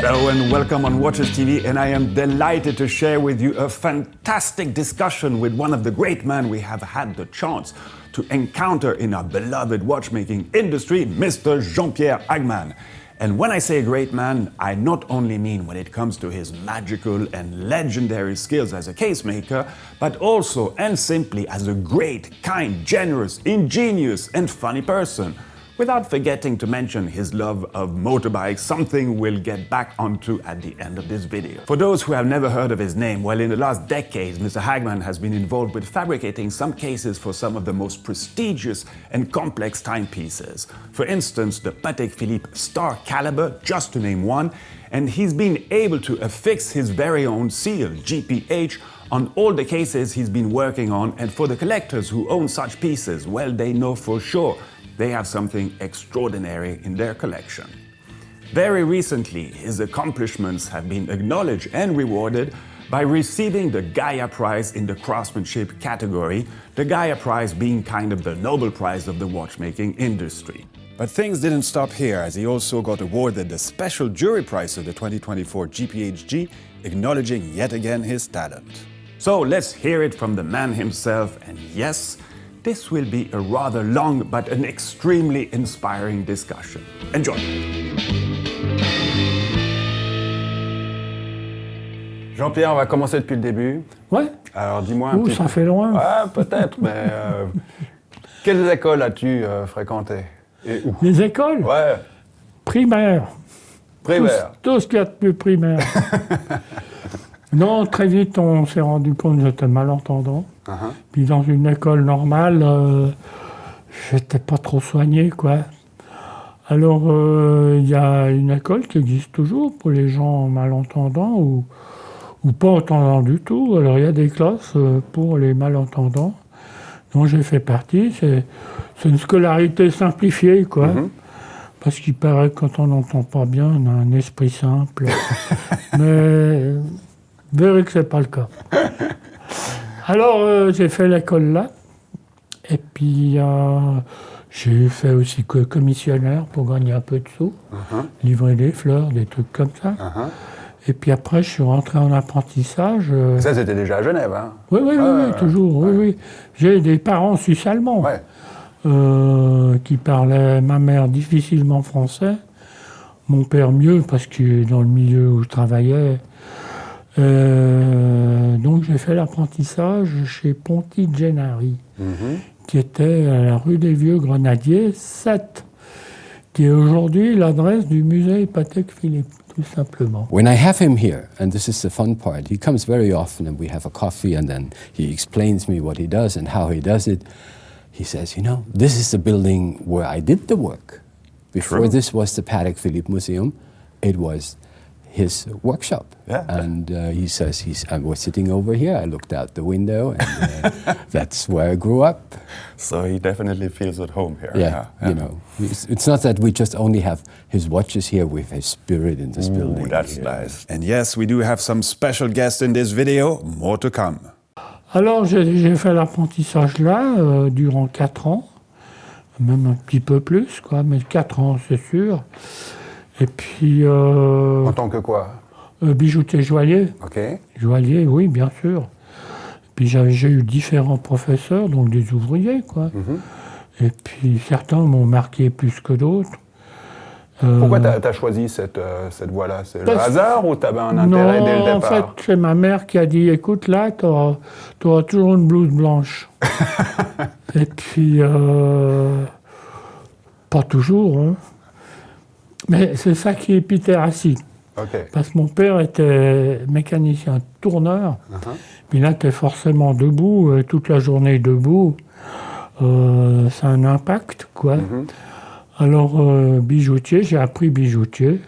Hello and welcome on Watchers TV, and I am delighted to share with you a fantastic discussion with one of the great men we have had the chance to encounter in our beloved watchmaking industry, Mr. Jean-Pierre Hagman. And when I say a great man, I not only mean when it comes to his magical and legendary skills as a casemaker, but also and simply as a great, kind, generous, ingenious and funny person. Without forgetting to mention his love of motorbikes, something we'll get back onto at the end of this video. For those who have never heard of his name, well, in the last decades, Mr. Hagman has been involved with fabricating some cases for some of the most prestigious and complex timepieces. For instance, the Patek Philippe Star Caliber, just to name one, and he's been able to affix his very own seal, GPH, on all the cases he's been working on, and for the collectors who own such pieces, well, they know for sure they have something extraordinary in their collection. Very recently, his accomplishments have been acknowledged and rewarded by receiving the Gaia Prize in the craftsmanship category, the Gaia Prize being kind of the Nobel Prize of the watchmaking industry. But things didn't stop here, as he also got awarded the Special Jury Prize of the 2024 GPHG, acknowledging yet again his talent. So let's hear it from the man himself, and yes, this will be a rather long but an extremely inspiring discussion. Enjoy! Jean-Pierre, on va commencer depuis le début. Ouais. Alors dis-moi un petit ça fait loin. Ouais, peut-être, mais quelles écoles as-tu fréquentées et où? Les écoles? Ouais. Primaire. Primaire. Tout ce qu'il y a de plus primaire. Non, très vite, on s'est rendu compte que j'étais malentendant. Puis dans une école normale, j'étais pas trop soigné, quoi. Alors, il y a une école qui existe toujours pour les gens malentendants ou pas entendants du tout. Alors, il y a des classes pour les malentendants dont j'ai fait partie. C'est une scolarité simplifiée, quoi. Parce qu'il paraît que quand on n'entend pas bien, on a un esprit simple. Mais vous verrez que c'est pas le cas. Alors, j'ai fait l'école là, et puis j'ai fait aussi commissionnaire pour gagner un peu de sous, livrer des fleurs, des trucs comme ça. Et puis après, je suis rentré en apprentissage. Ça, c'était déjà à Genève, hein? Oui, toujours, oui. J'ai des parents suisses-allemands qui parlaient, ma mère difficilement français, mon père mieux, parce que dans le milieu où je travaillais. Donc j'ai fait l'apprentissage chez Ponti Gennari, qui était à la rue des Vieux Grenadiers 7, qui est aujourd'hui l'adresse du musée Patek Philippe, tout simplement. When I have him here, and this is the fun part, he comes very often and we have a coffee and then he explains me what he does and how he does it. He says, you know, this is the building where I did the work. Before this was the Patek Philippe Museum, it was his workshop. And he says, I was sitting over here, I looked out the window, and that's where I grew up. So he definitely feels at home here. Yeah. You know, it's not that we just only have his watches here, we have his spirit in this building. That's nice. And yes, we do have some special guests in this video, more to come. Alors j'ai fait l'apprentissage là durant 4 ans, même un petit peu plus, quoi, mais 4 ans c'est sûr. Et puis... en tant que quoi? Bijoutier joaillier. Ok. Joaillier, oui, bien sûr. Puis j'ai eu différents professeurs, donc des ouvriers, quoi. Et puis certains m'ont marqué plus que d'autres. Pourquoi tu as choisi cette voie-là? C'est le hasard ou tu avais un intérêt dès le départ? En fait, c'est ma mère qui a dit, écoute, là, tu auras toujours une blouse blanche. Et puis, pas toujours, hein. Mais c'est ça qui est Piterassi. Parce que mon père était mécanicien tourneur, puis là, tu es forcément debout, toute la journée debout. Ça a un impact, quoi. Alors, bijoutier, j'ai appris bijoutier.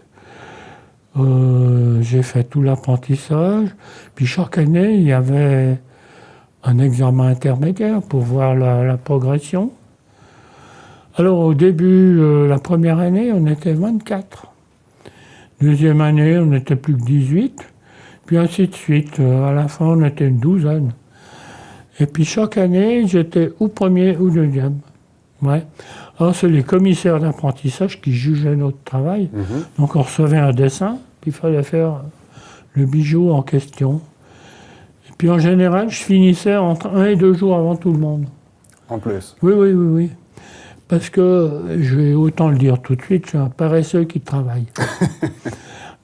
J'ai fait tout l'apprentissage. Puis chaque année, il y avait un examen intermédiaire pour voir la progression. Alors au début, la première année, on était 24. Deuxième année, on n'était plus que 18. Puis ainsi de suite. À la fin, on était une douzaine. Et puis chaque année, j'étais ou premier ou deuxième. Ouais. Alors c'est les commissaires d'apprentissage qui jugeaient notre travail. Donc on recevait un dessin, qu'il fallait faire le bijou en question. Et puis en général, je finissais entre 1 et 2 jours avant tout le monde. En plus. Oui. Parce que, je vais autant le dire tout de suite, je suis un paresseux qui travaille.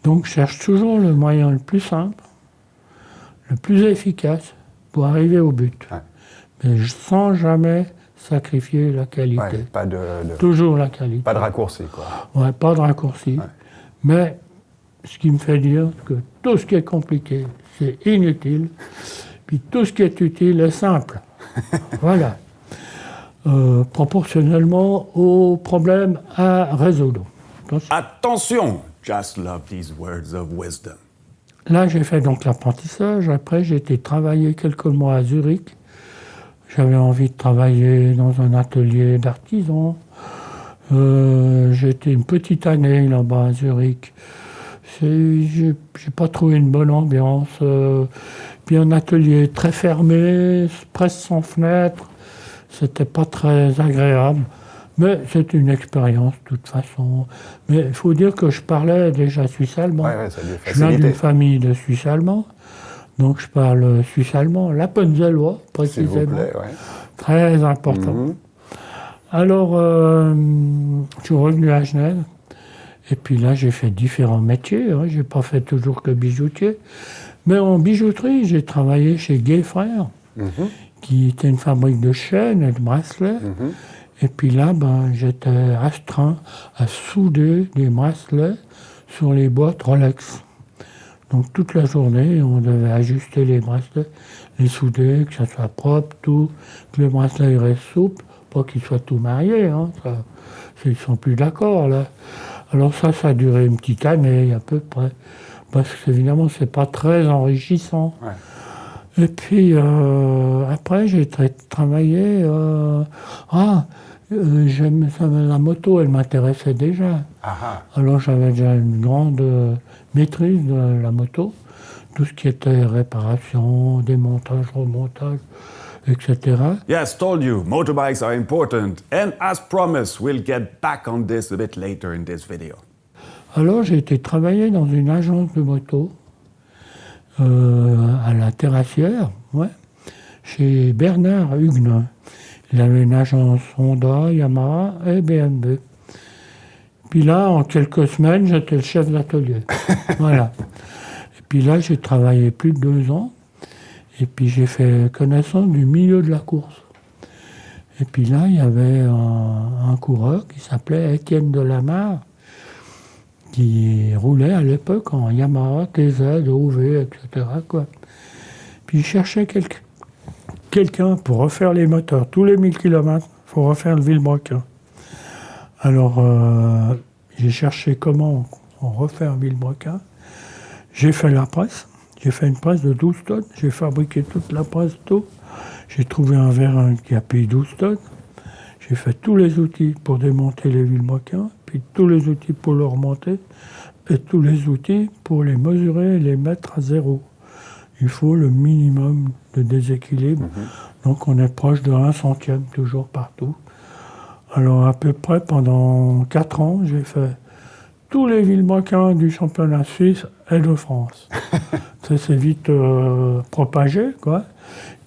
Donc je cherche toujours le moyen le plus simple, le plus efficace pour arriver au but. Ouais. Mais sans jamais sacrifier la qualité. Ouais, pas de, Toujours la qualité. pas de raccourci, quoi. Ouais, pas de raccourci. Ouais. Mais ce qui me fait dire que tout ce qui est compliqué, c'est inutile. Puis tout ce qui est utile est simple. Voilà. Proportionnellement aux problèmes à résoudre. Attention! Just love these words of wisdom. Là, j'ai fait donc l'apprentissage. Après, j'ai été travailler quelques mois à Zurich. J'avais envie de travailler dans un atelier d'artisan. J'ai été une petite année là-bas à Zurich. J'ai pas trouvé une bonne ambiance. Puis un atelier très fermé, presque sans fenêtre. C'était pas très agréable. Mais c'est une expérience, de toute façon. Mais il faut dire que je parlais déjà suisse-allemand. Ouais, ça lui a Je viens facilité. d'une famille de Suisse-allemands. Donc je parle suisse-allemand, l'appenzellois S'il précisément. vous plaît, ouais. Très important. Alors, je suis revenu à Genève. Et puis là, j'ai fait différents métiers. Hein. Je n'ai pas fait toujours que bijoutier. Mais en bijouterie, j'ai travaillé chez Gay Frères, qui était une fabrique de chaînes et de bracelets. Et puis là, j'étais astreint à souder des bracelets sur les boîtes Rolex. Donc toute la journée, on devait ajuster les bracelets, les souder, que ça soit propre, tout, que le bracelet reste souple, pas qu'ils soient tout mariés, hein, ils ne sont plus d'accord là. Alors ça a duré une petite année à peu près, parce que évidemment c'est pas très enrichissant. Ouais. Et puis après j'ai travaillé, la moto elle m'intéressait déjà. Alors j'avais déjà une grande maîtrise de la moto, tout ce qui était réparation, démontage, remontage, etc. Yes, told you, motorbikes are important. And as promised, we'll get back on this a bit later in this video. Alors j'ai été travailler dans une agence de moto à la Terrassière, chez Bernard Huguenin. Il avait une agence Honda, Yamaha et BMW. Puis là, en quelques semaines, j'étais le chef d'atelier. Voilà. Et puis là, j'ai travaillé plus de 2 ans. Et puis j'ai fait connaissance du milieu de la course. Et puis là, il y avait un coureur qui s'appelait Étienne Delamarre, qui roulait à l'époque en Yamaha, TZ, OV, etc. quoi. Puis il cherchait quelqu'un pour refaire les moteurs. Tous les 1000 km, il faut refaire le Villebrequin. Alors, j'ai cherché comment on refaire Villebrequin. J'ai fait la presse. J'ai fait une presse de 12 tonnes. J'ai fabriqué toute la presse d'eau. J'ai trouvé un vérin qui a payé 12 tonnes. J'ai fait tous les outils pour démonter les Villebrequins, puis tous les outils pour le remonter, et tous les outils pour les mesurer et les mettre à zéro. Il faut le minimum de déséquilibre. Donc on est proche de 1/100 toujours partout. Alors à peu près pendant 4 ans, j'ai fait tous les Villebrequins du championnat suisse et de France. Ça s'est vite propagé, quoi.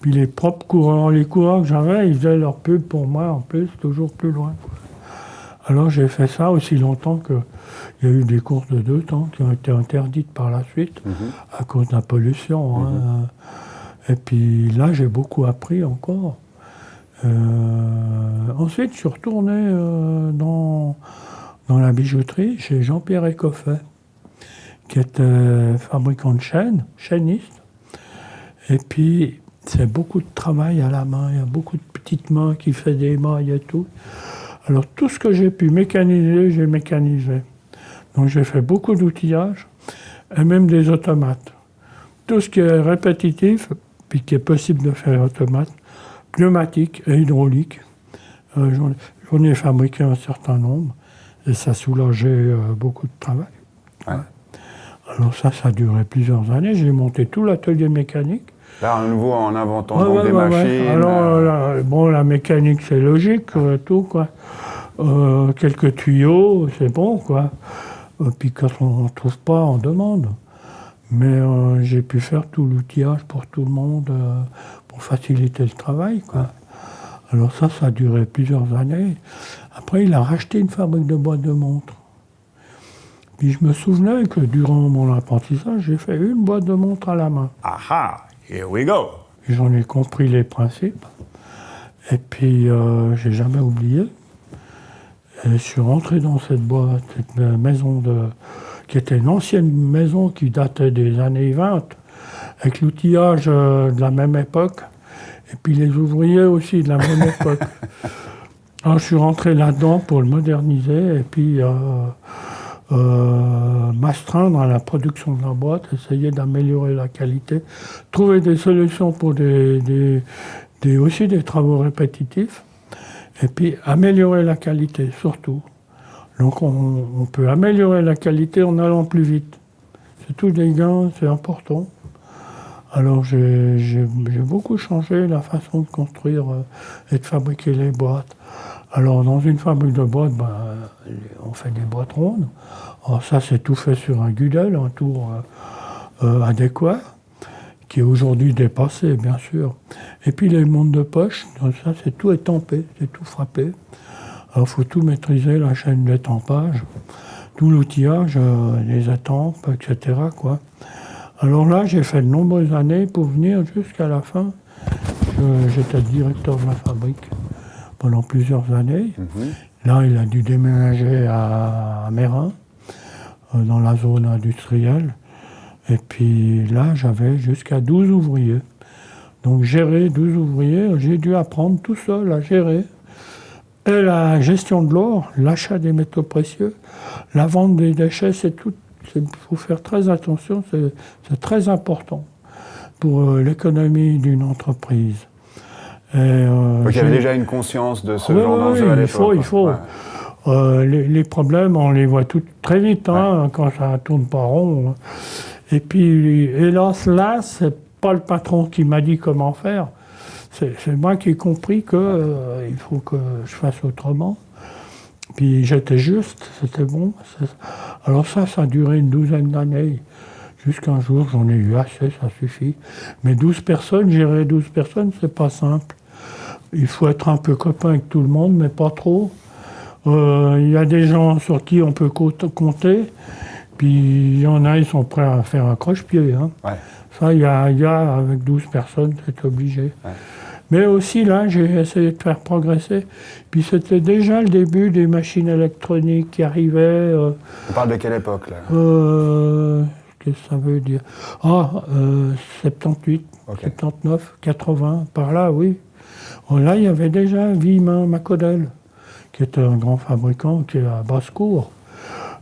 Puis les coureurs que j'avais, ils faisaient leur pub pour moi en plus, toujours plus loin, quoi. Alors j'ai fait ça aussi longtemps qu'il y a eu des courses de 2 temps qui ont été interdites par la suite à cause de la pollution. Hein. Et puis là, j'ai beaucoup appris encore. Ensuite, je suis retourné dans la bijouterie chez Jean-Pierre Écoffet, qui était fabricant de chaînes, chaîniste. Et puis, c'est beaucoup de travail à la main. Il y a beaucoup de petites mains qui font des mailles et tout. Alors, tout ce que j'ai pu mécaniser, j'ai mécanisé. Donc, j'ai fait beaucoup d'outillage et même des automates. Tout ce qui est répétitif, puis qui est possible de faire automate, pneumatique et hydraulique. J'en ai fabriqué un certain nombre et ça soulageait beaucoup de travail. Ouais. Alors ça a duré plusieurs années. J'ai monté tout l'atelier mécanique. Là, à nouveau, en inventant donc des machines. Alors, la mécanique, c'est logique, tout, quoi. Quelques tuyaux, c'est bon, quoi. Puis quand on ne trouve pas, on demande. Mais j'ai pu faire tout l'outillage pour tout le monde, pour faciliter le travail, quoi. Alors ça a duré plusieurs années. Après, il a racheté une fabrique de boîtes de montres. Puis je me souvenais que durant mon apprentissage, j'ai fait une boîte de montres à la main. Aha, here we go. J'en ai compris les principes. Et puis, j'ai jamais oublié. Et je suis rentré dans cette boîte, cette maison qui était une ancienne maison qui datait des années 20, avec l'outillage de la même époque, et puis les ouvriers aussi de la même époque. Alors, je suis rentré là-dedans pour le moderniser, et puis m'astreindre à la production de la boîte, essayer d'améliorer la qualité, trouver des solutions pour aussi des travaux répétitifs, et puis améliorer la qualité surtout. Donc on peut améliorer la qualité en allant plus vite. C'est tout des gains, c'est important. Alors j'ai beaucoup changé la façon de construire et de fabriquer les boîtes. Alors dans une fabrique de boîtes, on fait des boîtes rondes. Alors ça c'est tout fait sur un Gudel, un tour adéquat, qui est aujourd'hui dépassé bien sûr. Et puis les montres de poche, donc ça c'est tout étampé, c'est tout frappé. Alors il faut tout maîtriser, la chaîne d'étampage, tout l'outillage, les étampes, etc., quoi. Alors là, j'ai fait de nombreuses années pour venir jusqu'à la fin. J'étais directeur de la fabrique pendant plusieurs années. Là, il a dû déménager à Mérin, dans la zone industrielle. Et puis là, j'avais jusqu'à 12 ouvriers. Donc gérer 12 ouvriers, j'ai dû apprendre tout seul à gérer. Et la gestion de l'or, l'achat des métaux précieux, la vente des déchets, c'est tout. Il faut faire très attention, c'est très important pour l'économie d'une entreprise. Donc il y avait déjà une conscience de ce genre d'enjeu à l'époque. Il faut. Ouais. Les problèmes, on les voit très vite, quand ça tourne pas rond. Et puis, hélas, là, c'est pas le patron qui m'a dit comment faire. C'est moi qui ai compris qu'il faut que je fasse autrement. Puis j'étais juste, c'était bon. Alors ça a duré une 12aine d'années. Jusqu'un jour, j'en ai eu assez, ça suffit. Mais 12 personnes, gérer 12 personnes, c'est pas simple. Il faut être un peu copain avec tout le monde, mais pas trop. Il y a des gens sur qui on peut compter. Puis il y en a, ils sont prêts à faire un croche-pied. Hein. Ouais. Ça, il y a avec 12 personnes, c'est obligé. Ouais. Mais aussi, là, j'ai essayé de faire progresser. Puis c'était déjà le début des machines électroniques qui arrivaient. On parle de quelle époque, là Qu'est-ce que ça veut dire 78, okay. 79, 80, par là, oui. Là, il y avait déjà Vimin Macodel, qui était un grand fabricant qui est à Basse-Cour.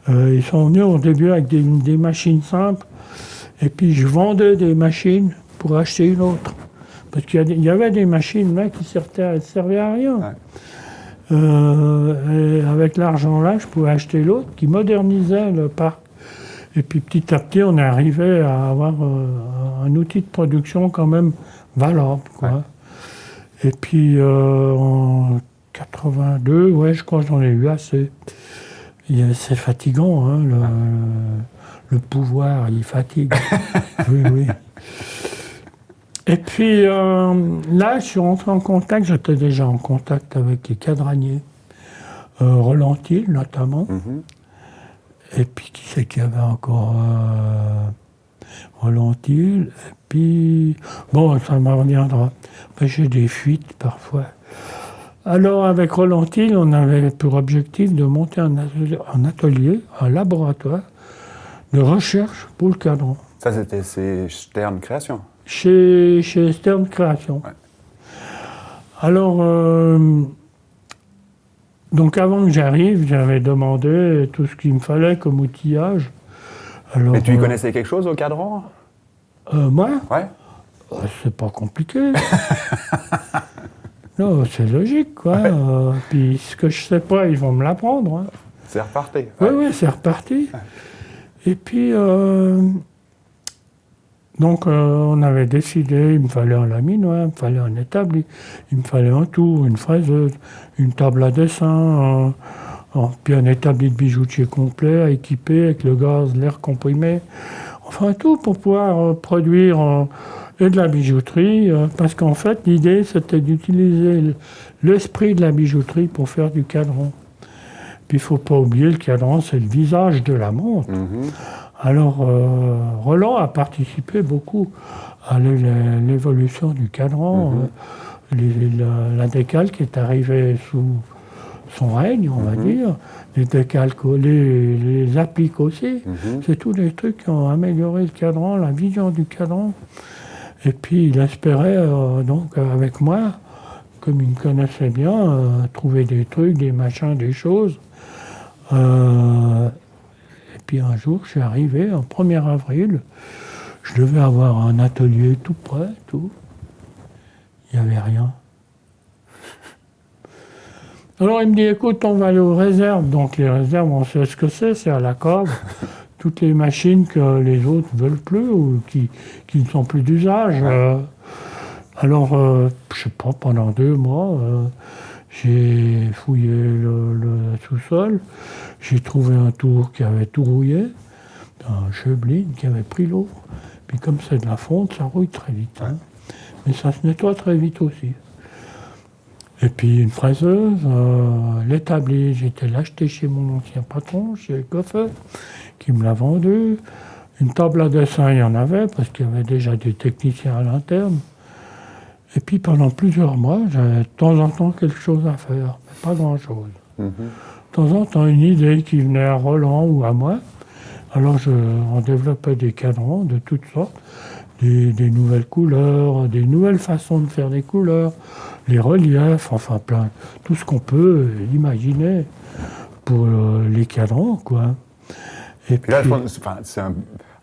Ils sont venus au début avec des machines simples. Et puis, je vendais des machines pour acheter une autre. Parce qu'il y avait des machines là qui servaient à rien. Ouais. Et avec l'argent là, je pouvais acheter l'autre qui modernisait le parc. Et puis petit à petit, on est arrivé à avoir un outil de production quand même valable, quoi. Ouais. Et puis en 82, ouais, je crois que j'en ai eu assez. C'est fatigant, hein, le pouvoir, il fatigue. Oui, oui. Et puis là, je suis rentré en contact, j'étais déjà en contact avec les cadraniers, Roland-Til notamment. Et puis qui c'est qu'il y avait encore Roland-Til, et puis bon, ça me reviendra. Mais j'ai des fuites parfois. Alors avec Roland-Til, on avait pour objectif de monter un atelier, un laboratoire de recherche pour le cadran. Ça, c'était Stern Création. Chez Stern Création. Ouais. Alors, donc avant que j'arrive, j'avais demandé tout ce qu'il me fallait comme outillage. Alors, mais tu y connaissais quelque chose au cadran Moi Ouais. C'est pas compliqué. Non, c'est logique, quoi. Ouais. Puis ce que je sais pas, ils vont me l'apprendre. Hein. C'est reparti. Oui, oui, c'est reparti. Ouais. Et puis... Donc on avait décidé, il me fallait un laminoir, il me fallait un établi, il me fallait un tour, une fraiseuse, une table à dessin, Bon, puis un établi de bijoutier complet, équipé avec le gaz, l'air comprimé, enfin tout pour pouvoir produire et de la bijouterie, parce qu'en fait l'idée c'était d'utiliser l'esprit de la bijouterie pour faire du cadran. Puis il ne faut pas oublier, le cadran c'est le visage de la montre. Alors Roland a participé beaucoup à l'évolution du cadran. La décale qui est arrivée sous son règne, on va dire, les décales, les appliques aussi, c'est tous les trucs qui ont amélioré le cadran, la vision du cadran. Et puis il espérait donc avec moi, comme il me connaissait bien, trouver des trucs, des machins, des choses. Et puis un jour, je suis arrivé, en 1er avril, je devais avoir un atelier tout près, tout. Il n'y avait rien. Alors il me dit, écoute, on va aller aux réserves. Donc les réserves, on sait ce que c'est à la cave. Toutes les machines que les autres ne veulent plus ou qui ne sont plus d'usage. Alors, je ne sais pas, pendant 2 mois, j'ai fouillé le sous-sol. J'ai trouvé un tour qui avait tout rouillé, un chebeline qui avait pris l'eau. Puis comme c'est de la fonte, ça rouille très vite. Hein. Mais ça se nettoie très vite aussi. Et puis une fraiseuse, l'établi, j'ai été l'acheter chez mon ancien patron, chez Coffet, qui me l'a vendu. Une table à dessin, il y en avait, parce qu'il y avait déjà des techniciens à l'interne. Et puis pendant plusieurs mois, j'avais de temps en temps quelque chose à faire, mais pas grand-chose. De temps en temps, une idée qui venait à Roland ou à moi. Alors on développait des cadrans de toutes sortes, des nouvelles couleurs, des nouvelles façons de faire des couleurs, les reliefs, enfin plein, tout ce qu'on peut imaginer pour les cadrans, quoi. Et puis là,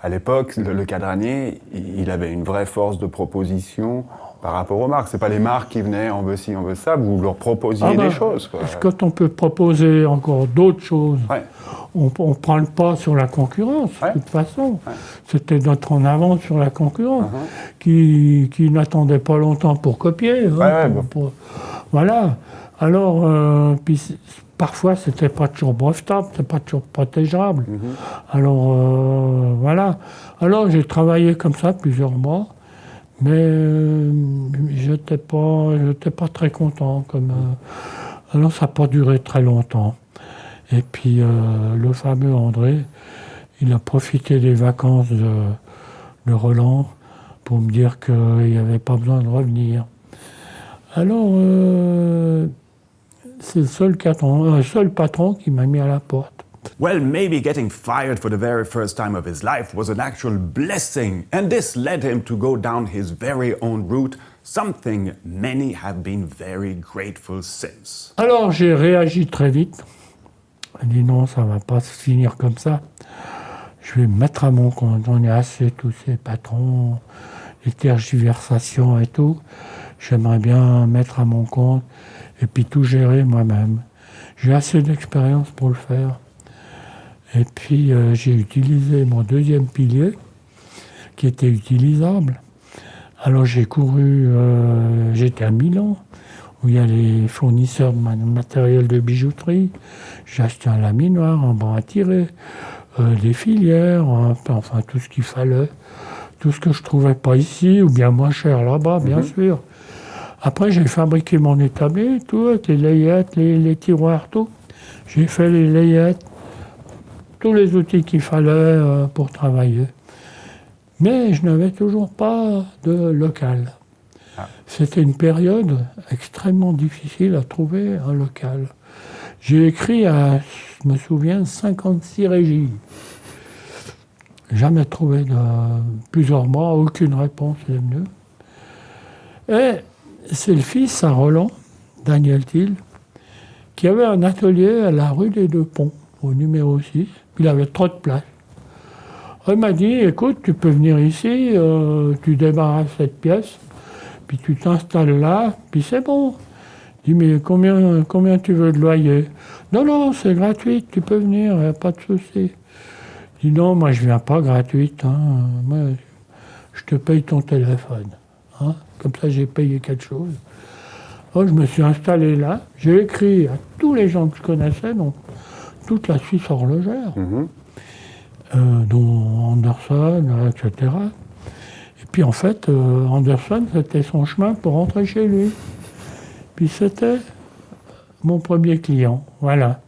à l'époque, le cadranier, il avait une vraie force de proposition par rapport aux marques. C'est pas les marques qui venaient, on veut ci, on veut ça, vous leur proposiez des choses, quoi. Quand on peut proposer encore d'autres choses, on prend le pas sur la concurrence, de toute façon. C'était d'être en avance sur la concurrence, qui n'attendait pas longtemps pour copier. Voilà. Alors, puis, parfois, c'était pas toujours brevetable, c'était pas toujours protégeable. Alors, voilà. Alors, j'ai travaillé comme ça plusieurs mois, mais j'étais pas très content. Alors, ça n'a pas duré très longtemps. Et puis, le fameux André, il a profité des vacances de Roland pour me dire qu'il n'y avait pas besoin de revenir. Alors, c'est le seul patron qui m'a mis à la porte. Well, maybe getting fired for the very first time of his life was an actual blessing, and this led him to go down his very own route, something many have been very grateful since. Alors, j'ai réagi très vite. J'ai dit non, ça ne va pas se finir comme ça. Je vais me mettre à mon compte. On est assez, tous ces patrons, les tergiversations et tout. J'aimerais bien mettre à mon compte et puis tout gérer moi-même. J'ai assez d'expérience pour le faire. Et puis j'ai utilisé mon deuxième pilier, qui était utilisable. Alors j'ai couru, j'étais à Milan, où il y a les fournisseurs de matériel de bijouterie. J'ai acheté un laminoir, un banc à tirer, des filières, enfin tout ce qu'il fallait. Tout ce que je ne trouvais pas ici, ou bien moins cher là-bas, bien sûr. Après, j'ai fabriqué mon établi, tout, avec les layettes, les tiroirs, tout. J'ai fait les layettes, tous les outils qu'il fallait pour travailler. Mais je n'avais toujours pas de local. C'était une période extrêmement difficile à trouver un local. J'ai écrit à, je me souviens, 56 régies. Jamais trouvé de plusieurs mois, aucune réponse est venue. Et c'est le fils à Roland, Daniel Thiel, qui avait un atelier à la rue des Deux Ponts, au numéro 6. Il avait trop de place. Il m'a dit, écoute, tu peux venir ici, tu débarrasses cette pièce, puis tu t'installes là, puis c'est bon. Il dit, mais combien tu veux de loyer? Non, c'est gratuit, tu peux venir, il n'y a pas de souci. Je dis, non, moi je ne viens pas gratuite, hein. Moi, je te paye ton téléphone. Hein. Comme ça, j'ai payé quelque chose. Alors, je me suis installé là. J'ai écrit à tous les gens que je connaissais, donc toute la Suisse horlogère, dont Anderson, etc. Et puis en fait, Anderson, c'était son chemin pour rentrer chez lui. Puis c'était mon premier client, voilà.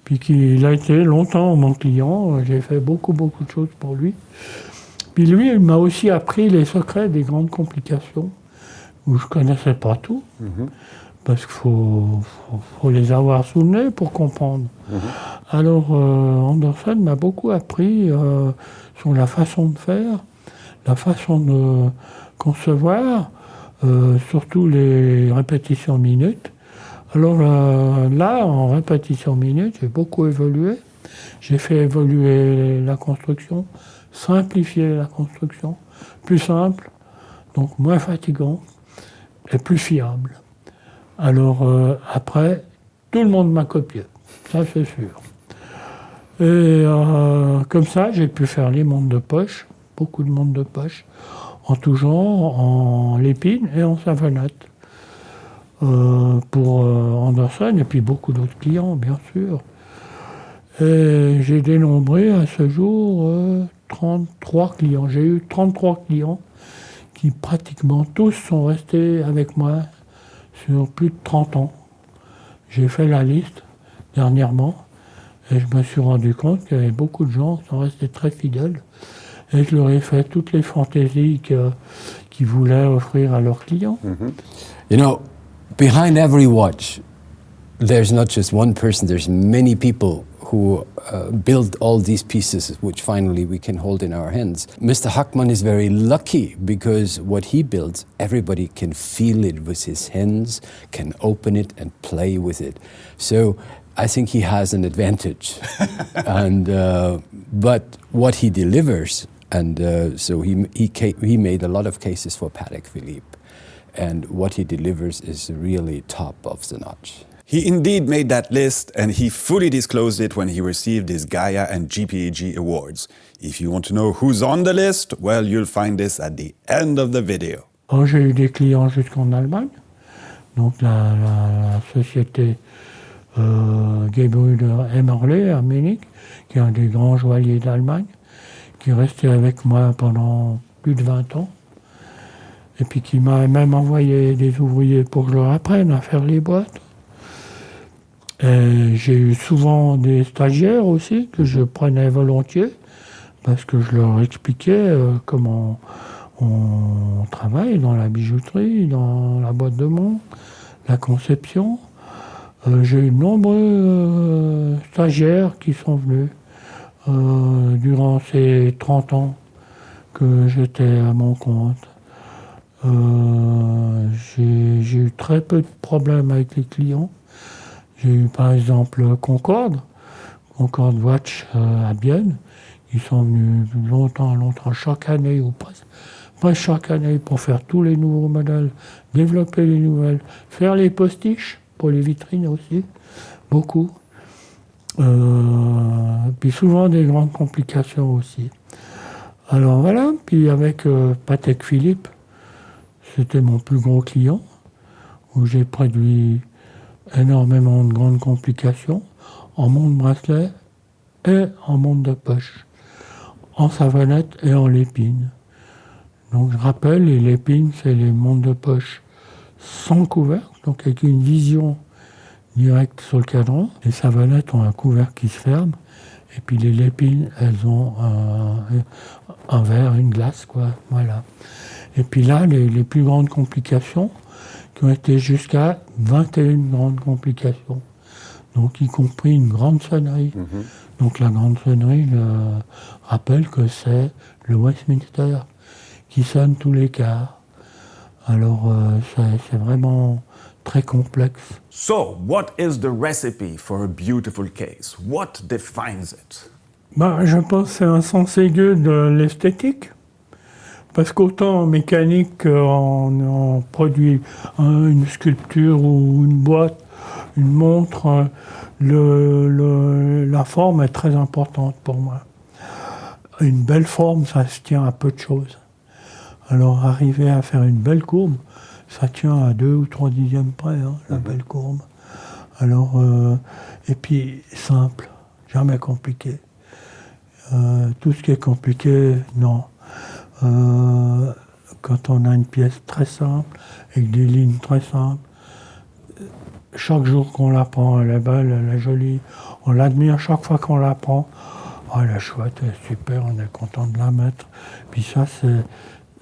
Puis il a été longtemps mon client, j'ai fait beaucoup de choses pour lui. Puis lui, il m'a aussi appris les secrets des grandes complications, où je ne connaissais pas tout, parce qu'il faut les avoir sous le nez pour comprendre. Alors Anderson m'a beaucoup appris sur la façon de faire, la façon de concevoir, surtout les répétitions minutes. Alors là, en répétition minute, j'ai beaucoup évolué. J'ai fait évoluer la construction, simplifier la construction, plus simple, donc moins fatigant et plus fiable. Alors après, tout le monde m'a copié, ça c'est sûr. Et comme ça, j'ai pu faire les montres de poche, beaucoup de montres de poche, en tout genre, en lépine et en savonnette. Pour Anderson et puis beaucoup d'autres clients, bien sûr. Et j'ai dénombré à ce jour 33 clients. J'ai eu 33 clients qui pratiquement tous sont restés avec moi sur plus de 30 ans. J'ai fait la liste dernièrement et je me suis rendu compte qu'il y avait beaucoup de gens qui sont restés très fidèles et je leur ai fait toutes les fantaisies qu'ils voulaient offrir à leurs clients. You know, behind every watch, there's not just one person, there's many people who build all these pieces, which finally we can hold in our hands. Mr. Hackman is very lucky because what he builds, everybody can feel it with his hands, can open it and play with it. So I think he has an advantage. And but what he delivers, and so he made a lot of cases for Patek Philippe. And what he delivers is really top of the notch. He indeed made that list, and he fully disclosed it when he received his Gaia and GPAG awards. If you want to know who's on the list, well, you'll find this at the end of the video. Oh, j'ai eu des clients jusqu'en Allemagne. Donc la société Gebrüder Emmerle à Munich, qui est un des grands joailliers d'Allemagne, qui est resté avec moi pendant plus de 20 ans. Et puis qui m'a même envoyé des ouvriers pour que je leur apprenne à faire les boîtes. Et j'ai eu souvent des stagiaires aussi que je prenais volontiers parce que je leur expliquais comment on travaille dans la bijouterie, dans la boîte de montre, la conception. J'ai eu de nombreux stagiaires qui sont venus durant ces 30 ans que j'étais à mon compte. J'ai eu très peu de problèmes avec les clients. J'ai eu par exemple Concorde Watch à Bienne. Ils sont venus longtemps, chaque année ou presque chaque année pour faire tous les nouveaux modèles, développer les nouvelles, faire les postiches pour les vitrines aussi, beaucoup. Puis souvent des grandes complications aussi. Alors voilà, puis avec Patek Philippe, c'était mon plus gros client, où j'ai produit énormément de grandes complications, en montre bracelet et en montre de poche, en savonnette et en lépine. Donc je rappelle, les lépines, c'est les montres de poche sans couvercle, donc avec une vision directe sur le cadran. Les savonnettes ont un couvercle qui se ferme, et puis les lépines, elles ont un verre, une glace, quoi, voilà. Et puis là, les plus grandes complications, qui ont été jusqu'à 21 grandes complications, donc y compris une grande sonnerie. Donc la grande sonnerie, je rappelle que c'est le Westminster qui sonne tous les quarts. Alors c'est vraiment très complexe. So, what is the recipe for a beautiful case? What defines it? Je pense que c'est un sens aigu de l'esthétique. Parce qu'autant en mécanique, on produit une sculpture ou une boîte, une montre, la forme est très importante pour moi. Une belle forme, ça se tient à peu de choses. Alors arriver à faire une belle courbe, ça tient à 2 ou 3 dixièmes près, hein, la belle courbe. Alors, et puis simple, jamais compliqué. Tout ce qui est compliqué, non. Quand on a une pièce très simple, avec des lignes très simples, chaque jour qu'on la prend, elle est belle, elle est jolie, on l'admire chaque fois qu'on la prend. Oh, elle est chouette, elle est super, on est content de la mettre. Puis ça, c'est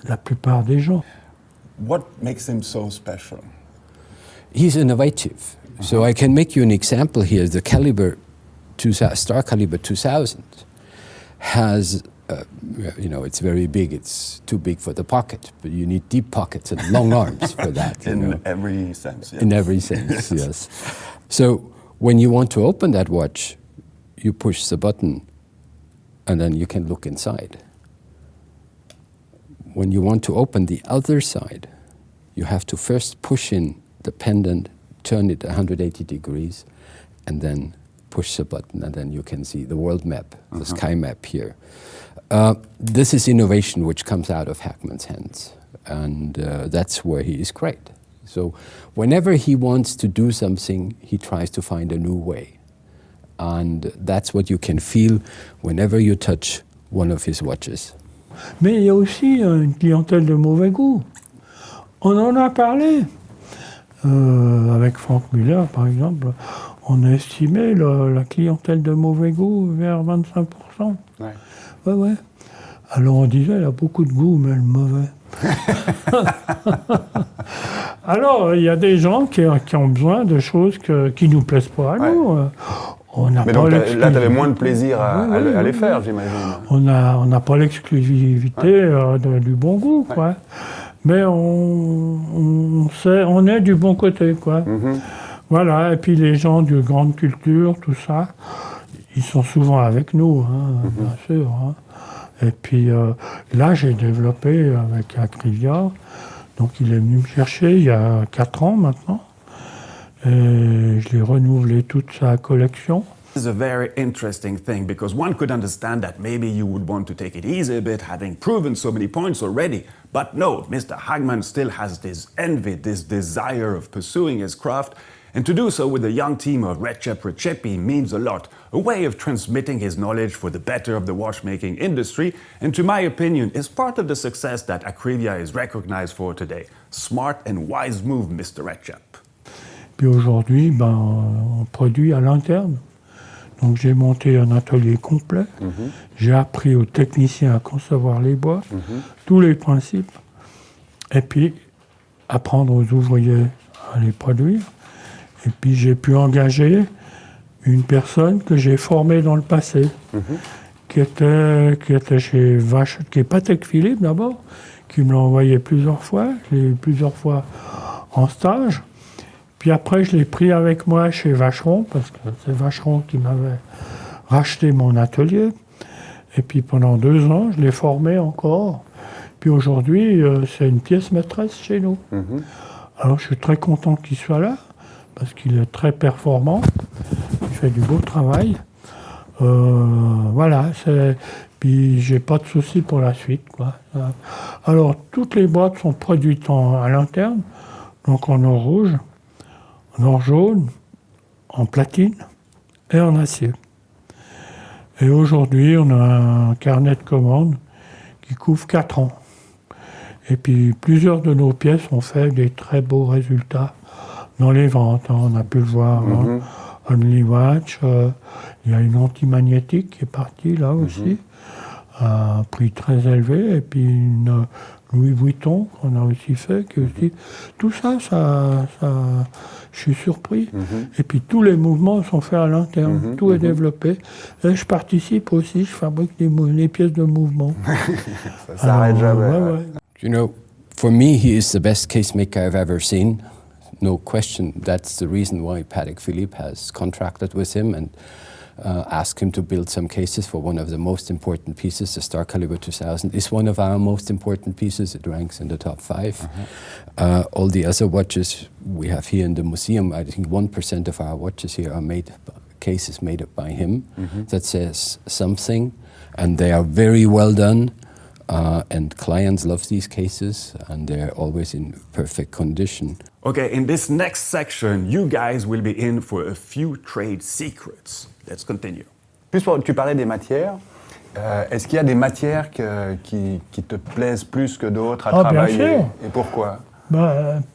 la plupart des gens. What makes him so special? He's innovative. So I can make you an example here. The caliber, Star Caliber 2000 has, it's very big. It's too big for the pocket, but you need deep pockets and long arms for that. In every sense, yes. In every sense, yes. So when you want to open that watch, you push the button and then you can look inside. When you want to open the other side, you have to first push in the pendant, turn it 180 degrees, and then push the button, and then you can see the world map, the sky map here. This is innovation which comes out of Hackman's hands, and that's where he is great. So whenever he wants to do something, he tries to find a new way. And that's what you can feel whenever you touch one of his watches. Mais il y a aussi une clientèle de mauvais goût. On en a parlé. Avec Frank Muller, par exemple, on a estimé la clientèle de mauvais goût vers 25%. Ouais. Ouais. Alors on disait, elle a beaucoup de goût, mais elle est mauvais. Alors, il y a des gens qui ont besoin de choses qui ne nous plaisent pas à nous. Mais donc là, tu avais moins de plaisir à les faire, j'imagine. On n'a pas l'exclusivité du bon goût, quoi. Mais on est du bon côté, quoi. Voilà, et puis les gens de grande culture, tout ça, ils sont souvent avec nous, bien sûr. Hein. Et puis là, j'ai développé avec Acrivia, donc il est venu me chercher il y a 4 ans maintenant, et je l'ai renouvelé toute sa collection. This is a very interesting thing because one could understand that maybe you would want to take it easy a bit, having proven so many points already. But no, Mr. Hagman still has this envy, this desire of pursuing his craft, and to do so with a young team of Recep Recepi means a lot, a way of transmitting his knowledge for the better of the watchmaking industry, and to my opinion is part of the success that Acrivia is recognized for today. Smart and wise move, Mr. Recep. Puis aujourd'hui, on produit à l'interne. Donc j'ai monté un atelier complet, j'ai appris aux techniciens à concevoir les boîtes, tous les principes, et puis apprendre aux ouvriers à les produire. Et puis j'ai pu engager une personne que j'ai formée dans le passé, qui était chez Vache, qui est Patek Philippe d'abord, qui me l'a envoyé plusieurs fois, je l'ai eu plusieurs fois en stage. Puis après, je l'ai pris avec moi chez Vacheron, parce que c'est Vacheron qui m'avait racheté mon atelier. Et puis pendant 2 ans, je l'ai formé encore. Puis aujourd'hui, c'est une pièce maîtresse chez nous. Alors je suis très content qu'il soit là, parce qu'il est très performant. Il fait du beau travail. Voilà, puis j'ai pas de soucis pour la suite, quoi. Alors, toutes les boîtes sont produites à l'interne, donc en or rouge, en or jaune, en platine et en acier. Et aujourd'hui, on a un carnet de commandes qui couvre 4 ans. Et puis, plusieurs de nos pièces ont fait des très beaux résultats dans les ventes. On a pu le voir. Only Watch, il y a une antimagnétique qui est partie là aussi, à un prix très élevé. Et puis une Louis Vuitton qu'on a aussi fait. Tout ça, je suis surpris. Et puis tous les mouvements sont faits à l'interne, tout est développé. Et je participe aussi, je fabrique les pièces de mouvement. Ça s'arrête jamais. Ouais. You know, for me, he is the best case maker I've ever seen. No question. That's the reason why Patek Philippe has contracted with him and asked him to build some cases for one of the most important pieces. The Star Caliber 2000 is one of our most important pieces. It ranks in the top 5. All the other watches we have here in the museum, I think 1% of our watches here are cases made by him. That says something, and they are very well done. And clients love these cases, and they're always in perfect condition. Okay, in this next section, you guys will be in for a few trade secrets. Let's continue. Tu parlais des matières. Est-ce qu'il y a des matières qui te plaisent plus que d'autres à travailler? Bien sûr. Et pourquoi?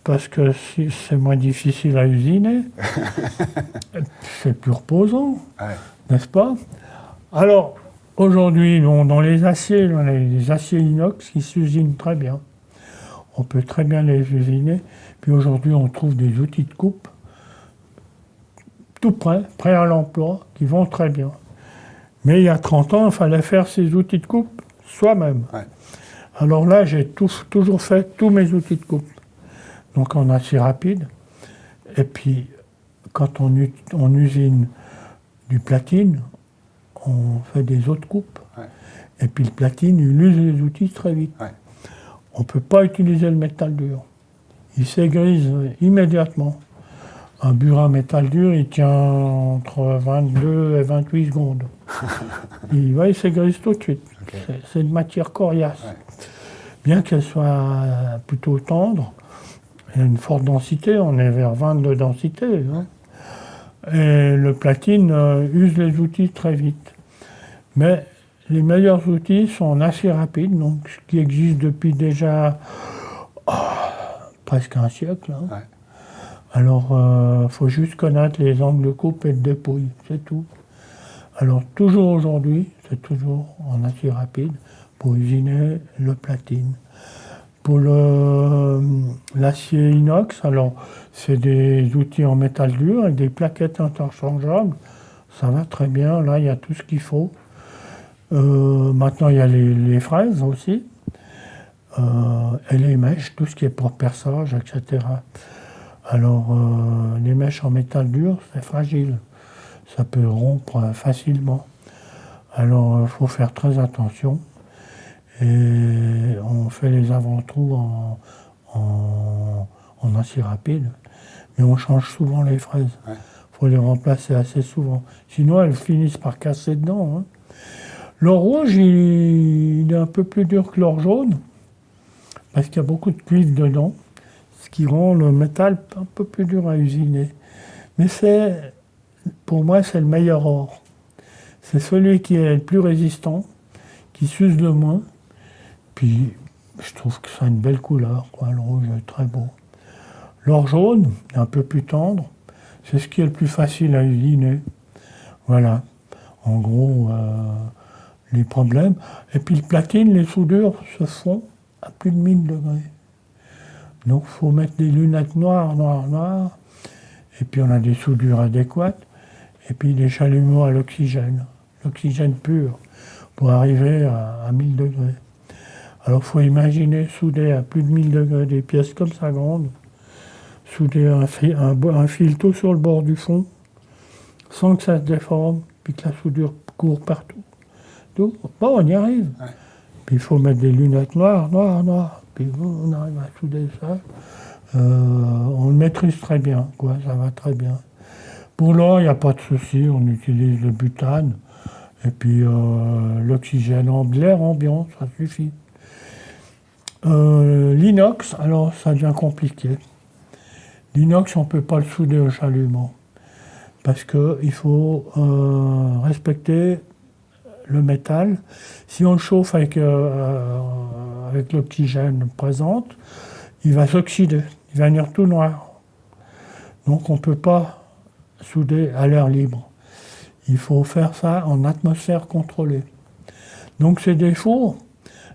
Parce que c'est moins difficile à usiner. C'est plus reposant, n'est-ce pas? Alors, aujourd'hui, dans les aciers, les aciers inox qui s'usinent très bien. On peut très bien les usiner. Puis aujourd'hui, on trouve des outils de coupe tout prêts à l'emploi, qui vont très bien. Mais il y a 30 ans, il fallait faire ces outils de coupe soi-même. Ouais. Alors là, j'ai toujours fait tous mes outils de coupe. Donc en acier rapide. Et puis, quand on usine du platine, on fait des autres coupes. Ouais. Et puis le platine, il use les outils très vite. Ouais. On ne peut pas utiliser le métal dur. Il s'égrise immédiatement. Un burin métal dur, il tient entre 22 et 28 secondes. Il s'égrise tout de suite. Okay. C'est une matière coriace. Ouais. Bien qu'elle soit plutôt tendre, il y a une forte densité, on est vers 20 de densité. Hein. Et le platine use les outils très vite. Mais les meilleurs outils sont en acier rapide, donc, ce qui existe depuis déjà presque un siècle. Hein. Ouais. Alors, faut juste connaître les angles de coupe et de dépouille, c'est tout. Alors, toujours aujourd'hui, c'est toujours en acier rapide pour usiner le platine. Pour l'acier inox, alors, c'est des outils en métal dur avec des plaquettes interchangeables. Ça va très bien, là, il y a tout ce qu'il faut. Maintenant, il y a les fraises aussi. Et les mèches, tout ce qui est pour perçage, etc. Alors, les mèches en métal dur, c'est fragile. Ça peut rompre facilement. Alors, il faut faire très attention. Et on fait les avant-trous en acier rapide. Mais on change souvent les fraises. Il faut les remplacer assez souvent. Sinon, elles finissent par casser dedans. Hein. L'or rouge, il est un peu plus dur que l'or jaune. Parce qu'il y a beaucoup de cuivre dedans. Ce qui rend le métal un peu plus dur à usiner. Mais pour moi, c'est le meilleur or. C'est celui qui est le plus résistant, qui s'use le moins. Puis, je trouve que ça a une belle couleur, quoi. Le rouge est très beau. L'or jaune, un peu plus tendre, c'est ce qui est le plus facile à usiner. Voilà. En gros, les problèmes. Et puis, le platine, les soudures se font à plus de 1000 degrés. Donc, il faut mettre des lunettes noires. Et puis, on a des soudures adéquates. Et puis, des chalumeaux à l'oxygène pur, pour arriver à 1000 degrés. Alors, il faut imaginer souder à plus de 1000 degrés des pièces comme ça grandes, souder un fil tout sur le bord du fond, sans que ça se déforme, puis que la soudure court partout. Bon, on y arrive. Ouais. Puis, il faut mettre des lunettes noires. Puis on arrive à souder ça. On le maîtrise très bien, quoi, ça va très bien. Pour l'or, il n'y a pas de souci, on utilise le butane et puis l'oxygène, l'air ambiant, ça suffit. L'inox, alors ça devient compliqué. L'inox, on ne peut pas le souder au chalumeau parce qu'il faut respecter le métal. Si on le chauffe avec l'oxygène présente, il va s'oxyder, il va venir tout noir. Donc on ne peut pas souder à l'air libre. Il faut faire ça en atmosphère contrôlée. Donc c'est des fours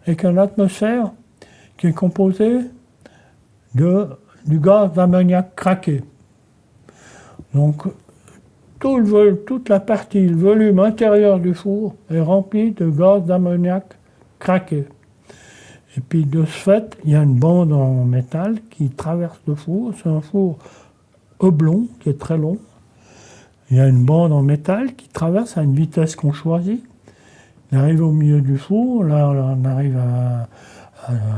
avec une atmosphère qui est composée du gaz d'ammoniac craqué. Donc toute la partie, le volume intérieur du four est rempli de gaz d'ammoniac craqué. Et puis de ce fait, il y a une bande en métal qui traverse le four. C'est un four oblong qui est très long. Il y a une bande en métal qui traverse à une vitesse qu'on choisit. Il arrive au milieu du four, là on arrive à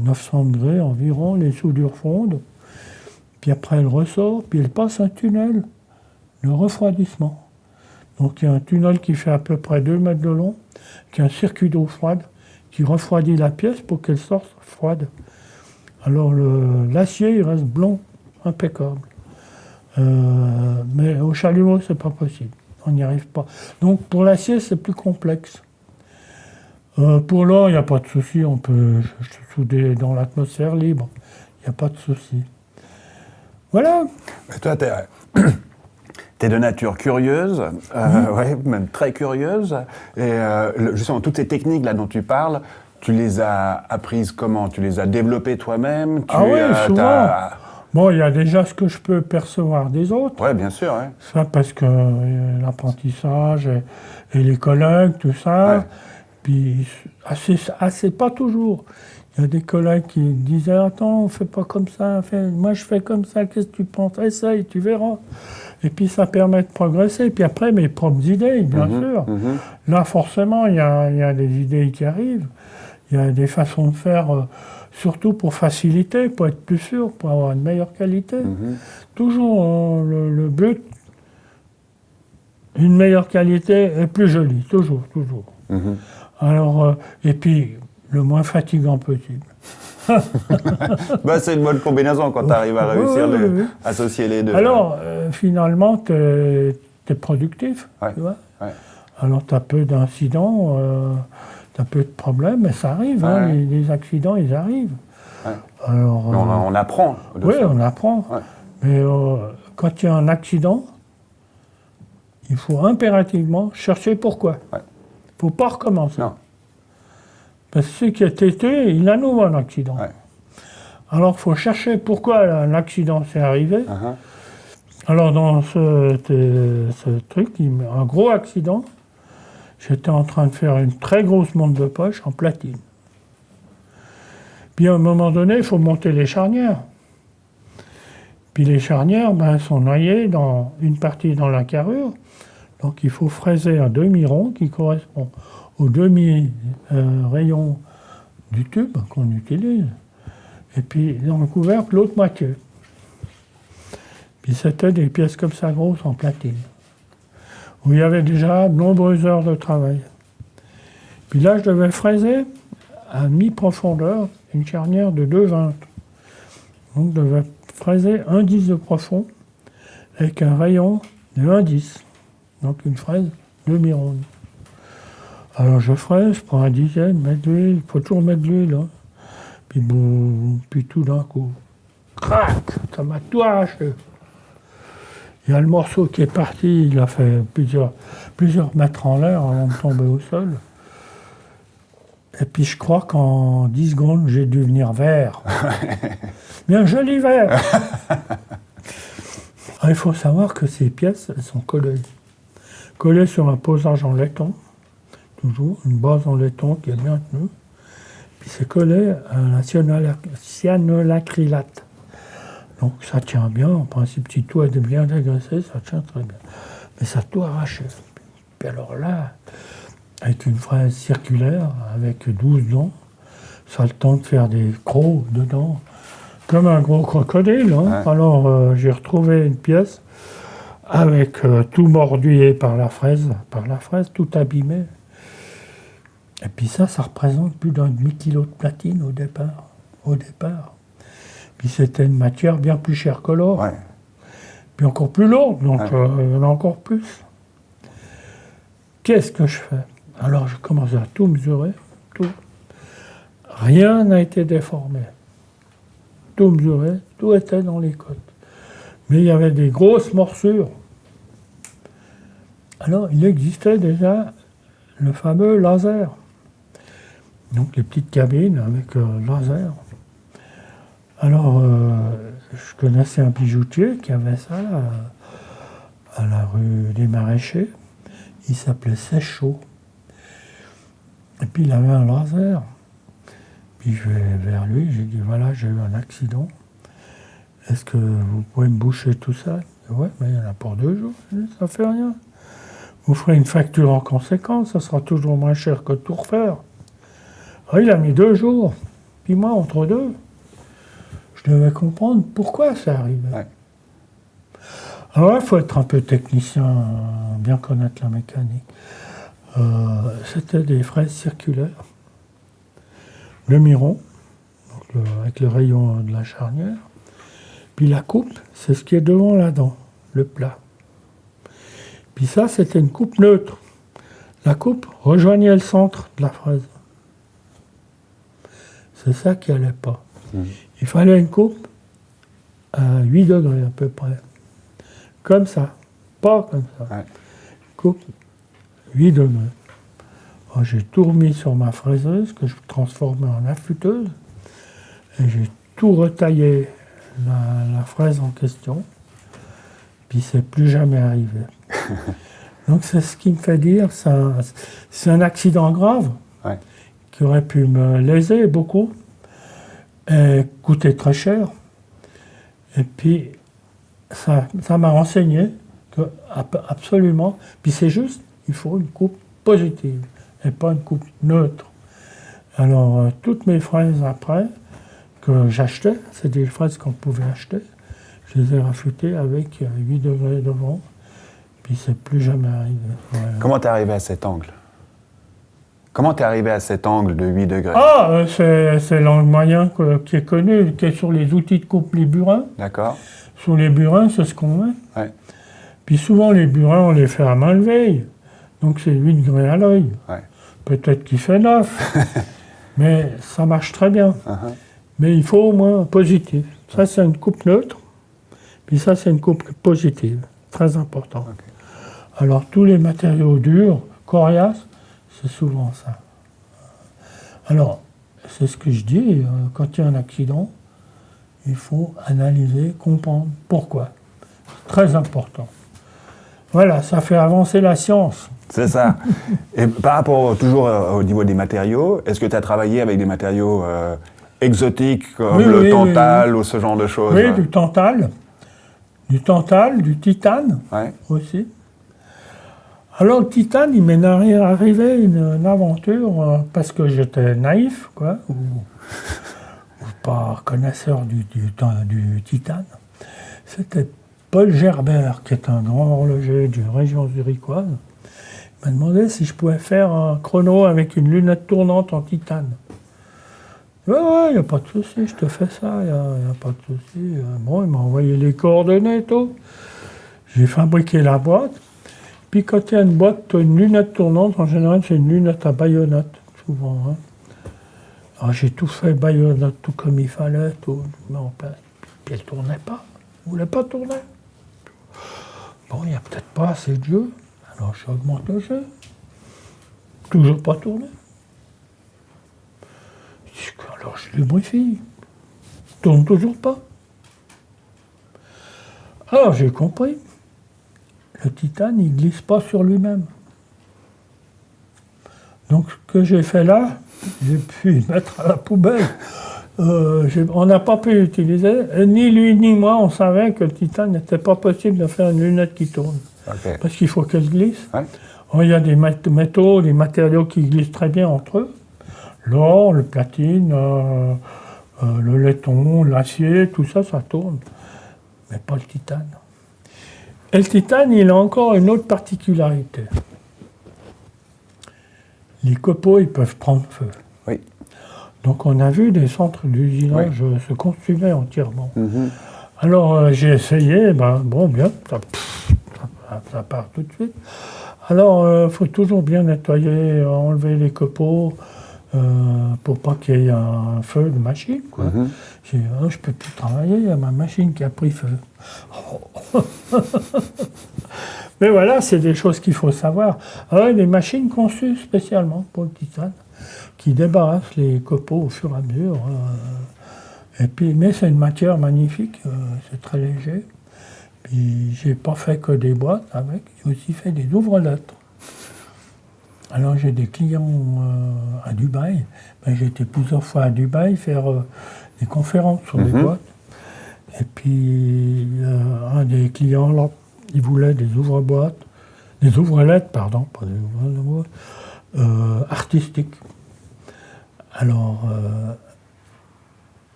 900 degrés environ, les soudures fondent. Puis après elle ressort, puis elle passe un tunnel de refroidissement. Donc il y a un tunnel qui fait à peu près 2 mètres de long, qui a un circuit d'eau froide qui refroidit la pièce pour qu'elle sorte froide. Alors l'acier, il reste blond, impeccable. Mais au chalumeau, c'est pas possible. On n'y arrive pas. Donc pour l'acier, c'est plus complexe. Pour l'or, il n'y a pas de souci. On peut souder dans l'atmosphère libre. Il n'y a pas de souci. Voilà. Mais toi, t'es de nature curieuse, ouais, même très curieuse. Et justement, toutes ces techniques là dont tu parles, tu les as apprises comment? Tu les as développées toi-même? Oui, souvent. Bon, il y a déjà ce que je peux percevoir des autres. Oui, bien sûr. Ouais. Ça, parce que l'apprentissage et les collègues, tout ça. Ouais. Puis, assez pas toujours. Il y a des collègues qui disaient « Attends, on ne fait pas comme ça, moi je fais comme ça, qu'est-ce que tu penses? Essaye, tu verras. » Et puis ça permet de progresser. Et puis après, mes propres idées, bien sûr. Là, forcément, il y a des idées qui arrivent. Il y a des façons de faire, surtout pour faciliter, pour être plus sûr, pour avoir une meilleure qualité. Toujours le but, une meilleure qualité et plus jolie, toujours. Alors, et puis, le moins fatigant possible. C'est une bonne combinaison quand tu arrives à réussir à associer les deux. Alors, finalement, tu es productif, tu vois. Ouais. Alors, tu as peu d'incidents, tu as peu de problèmes, mais ça arrive, les accidents, ils arrivent. Ouais. Alors, on apprend. Oui, on apprend. Ouais. Mais quand il y a un accident, il faut impérativement chercher pourquoi. Il ne faut pas recommencer. Non. Parce que ce qui a été, il a nouveau un accident. Ouais. Alors, il faut chercher pourquoi l'accident s'est arrivé. Alors, dans ce truc, un gros accident, j'étais en train de faire une très grosse montre de poche en platine. Puis, à un moment donné, il faut monter les charnières. Puis, les charnières sont noyées dans une partie dans la carrure. Donc, il faut fraiser un demi-rond qui correspond au demi-rayon du tube qu'on utilise, et puis dans le couvercle, l'autre moitié. Puis c'était des pièces comme ça grosses en platine, où il y avait déjà de nombreuses heures de travail. Puis là, je devais fraiser à mi-profondeur une charnière de 2,20. Donc je devais fraiser 1,10 de profond avec un rayon de 1,10. Donc une fraise demi-ronde. Alors je fraise, je prends un dixième, mets de l'huile, il faut toujours mettre de l'huile. Hein. Puis boum, puis tout d'un coup, crac, ça m'a tout arraché. Il y a le morceau qui est parti, il a fait plusieurs mètres en l'air avant de tomber au sol. Et puis je crois qu'en 10 secondes, j'ai dû venir vert. Mais un joli vert. Il faut savoir que ces pièces, elles sont collées sur un posage en laiton. Toujours, une base en laiton qui est bien tenue. Puis c'est collé à la cyanolacrylate. Donc ça tient bien, en principe, si tout est bien dégraissé, ça tient très bien. Mais ça a tout arraché. Puis alors là, avec une fraise circulaire, avec 12 dents, ça a le temps de faire des crocs dedans, comme un gros crocodile. Hein. Ouais. Alors j'ai retrouvé une pièce avec tout mordillé par la fraise, tout abîmé. Et puis ça représente plus d'un demi-kilo de platine au départ. Puis c'était une matière bien plus chère que l'or. Ouais. Puis encore plus lourde, donc il y en a encore plus. Qu'est-ce que je fais? Alors je commence à tout mesurer, tout. Rien n'a été déformé. Tout mesuré, tout était dans les cotes. Mais il y avait des grosses morsures. Alors il existait déjà le fameux laser. Donc les petites cabines avec laser. Alors, je connaissais un bijoutier qui avait ça à la rue des Maraîchers. Il s'appelait Sèche-Chaud. Et puis il avait un laser. Puis je vais vers lui, j'ai dit voilà, j'ai eu un accident. Est-ce que vous pouvez me boucher tout ça? Ouais, mais il y en a pour 2 jours. Ça fait rien. Vous ferez une facture en conséquence, ça sera toujours moins cher que de tout refaire. Ah, il a mis 2 jours. Puis moi, entre deux, je devais comprendre pourquoi ça arrivait. Ouais. Alors il faut être un peu technicien, bien connaître la mécanique. C'était des fraises circulaires. le miron, donc avec le rayon de la charnière. Puis la coupe, c'est ce qui est devant la dent, le plat. Puis ça, c'était une coupe neutre. La coupe rejoignait le centre de la fraise. C'est ça qui n'allait pas. Il fallait une coupe à 8 degrés à peu près. Comme ça. Pas comme ça. Ouais. Coupe 8 degrés. Alors, j'ai tout remis sur ma fraiseuse que je transformais en affûteuse. Et j'ai tout retaillé la fraise en question. Puis c'est plus jamais arrivé. Donc c'est ce qui me fait dire, c'est un accident grave Ouais. qui aurait pu me léser beaucoup et coûter très cher. Et puis ça m'a renseigné que absolument, puis c'est juste, il faut une coupe positive et pas une coupe neutre. Alors toutes mes fraises après que j'achetais, c'est des fraises qu'on pouvait acheter, je les ai raffûtées avec 8 degrés de vent. Puis c'est plus jamais arrivé. Voilà. Comment t'es arrivé à cet angle? Comment t'es arrivé à cet angle de 8 degrés? Ah, c'est l'angle moyen qui est connu, qui est sur les outils de coupe, les burins. D'accord. Sur les burins, c'est ce qu'on met. Ouais. Puis souvent, les burins, on les fait à main levée. Donc c'est 8 degrés à l'œil. Ouais. Peut-être qu'il fait 9. Mais ça marche très bien. Uh-huh. Mais il faut au moins positif. Ça, c'est une coupe neutre. Puis ça, c'est une coupe positive. Très important. Ok. Alors, tous les matériaux durs, coriaces, c'est souvent ça. Alors, c'est ce que je dis, quand il y a un accident, il faut analyser, comprendre pourquoi. C'est très important. Voilà, ça fait avancer la science. C'est ça. Et par rapport toujours au niveau des matériaux, est-ce que tu as travaillé avec des matériaux exotiques comme Oui, le oui, tantal ou ce genre de choses? Oui, du tantal, du titane Ouais. aussi. Alors, le titane, il m'est arrivé une aventure parce que j'étais naïf, quoi, ou pas connaisseur du titane. C'était Paul Gerbert, qui est un grand horloger d'une région zurichoise. Il m'a demandé si je pouvais faire un chrono avec une lunette tournante en titane. Ouais, il n'y a pas de souci, je te fais ça, il n'y a pas de souci. Bon, il m'a envoyé les coordonnées et tout. J'ai fabriqué la boîte. Puis quand il y a une boîte, tu as une lunette tournante, en général, c'est une lunette à baïonnette, souvent. Hein. Alors j'ai tout fait baïonnette, tout comme il fallait, tout. Mais en place. Puis elle ne tournait pas. Elle ne voulait pas tourner. Bon, il n'y a peut-être pas assez de jeu. Alors j'ai augmenté le jeu. Toujours pas tourné. Alors je lubrifie. Tourne toujours pas. Alors j'ai compris. Le titane, il ne glisse pas sur lui-même. Donc, ce que j'ai fait là, j'ai pu mettre à la poubelle. On n'a pas pu l'utiliser. Ni lui ni moi, on savait que le titane n'était pas possible de faire une lunette qui tourne. Okay. Parce qu'il faut qu'elle glisse. Ouais. Il y a des métaux, des matériaux qui glissent très bien entre eux. L'or, le platine, le laiton, l'acier, tout ça, ça tourne. Mais pas le titane. Et le titane, il a encore une autre particularité. Les copeaux, ils peuvent prendre feu. Oui. Donc on a vu des centres d'usinage se consumer entièrement. Mm-hmm. Alors j'ai essayé, bien, ça part tout de suite. Alors il faut toujours bien nettoyer, enlever les copeaux pour pas qu'il y ait un feu de machine. Quoi. Mm-hmm. J'ai dit, je ne peux plus travailler, il y a ma machine qui a pris feu. Mais voilà, c'est des choses qu'il faut savoir. Alors, il y a des machines conçues spécialement pour le titane, qui débarrassent les copeaux au fur et à mesure. Et puis, mais c'est une matière magnifique, c'est très léger. Puis, j'ai pas fait que des boîtes avec, j'ai aussi fait des ouvre-lettres. Alors, j'ai des clients à Dubaï. J'ai été plusieurs fois à Dubaï faire des conférences sur des boîtes. Et puis, un des clients, là, il voulait des ouvre-boîtes, des ouvre-lettres, pardon, pas des ouvre-boîtes, artistiques. Alors,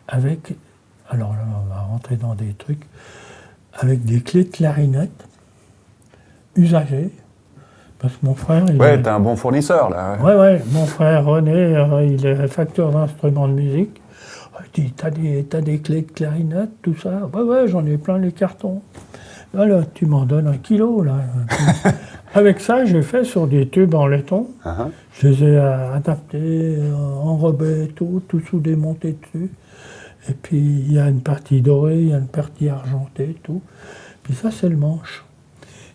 alors là, on va rentrer dans des trucs, avec des clés de clarinette usagées, Parce que mon frère... Ouais, t'es un bon fournisseur, là. Ouais, mon frère René, il est facteur d'instruments de musique. Il dit, t'as des clés de clarinette, tout ça? Ouais, j'en ai plein les cartons. Alors, tu m'en donnes 1 kilo, là. Avec ça, j'ai fait sur des tubes en laiton. Je les ai adaptés, enrobés, tout soudé, monté dessus. Et puis, il y a une partie dorée, il y a une partie argentée, tout. Puis ça, c'est le manche.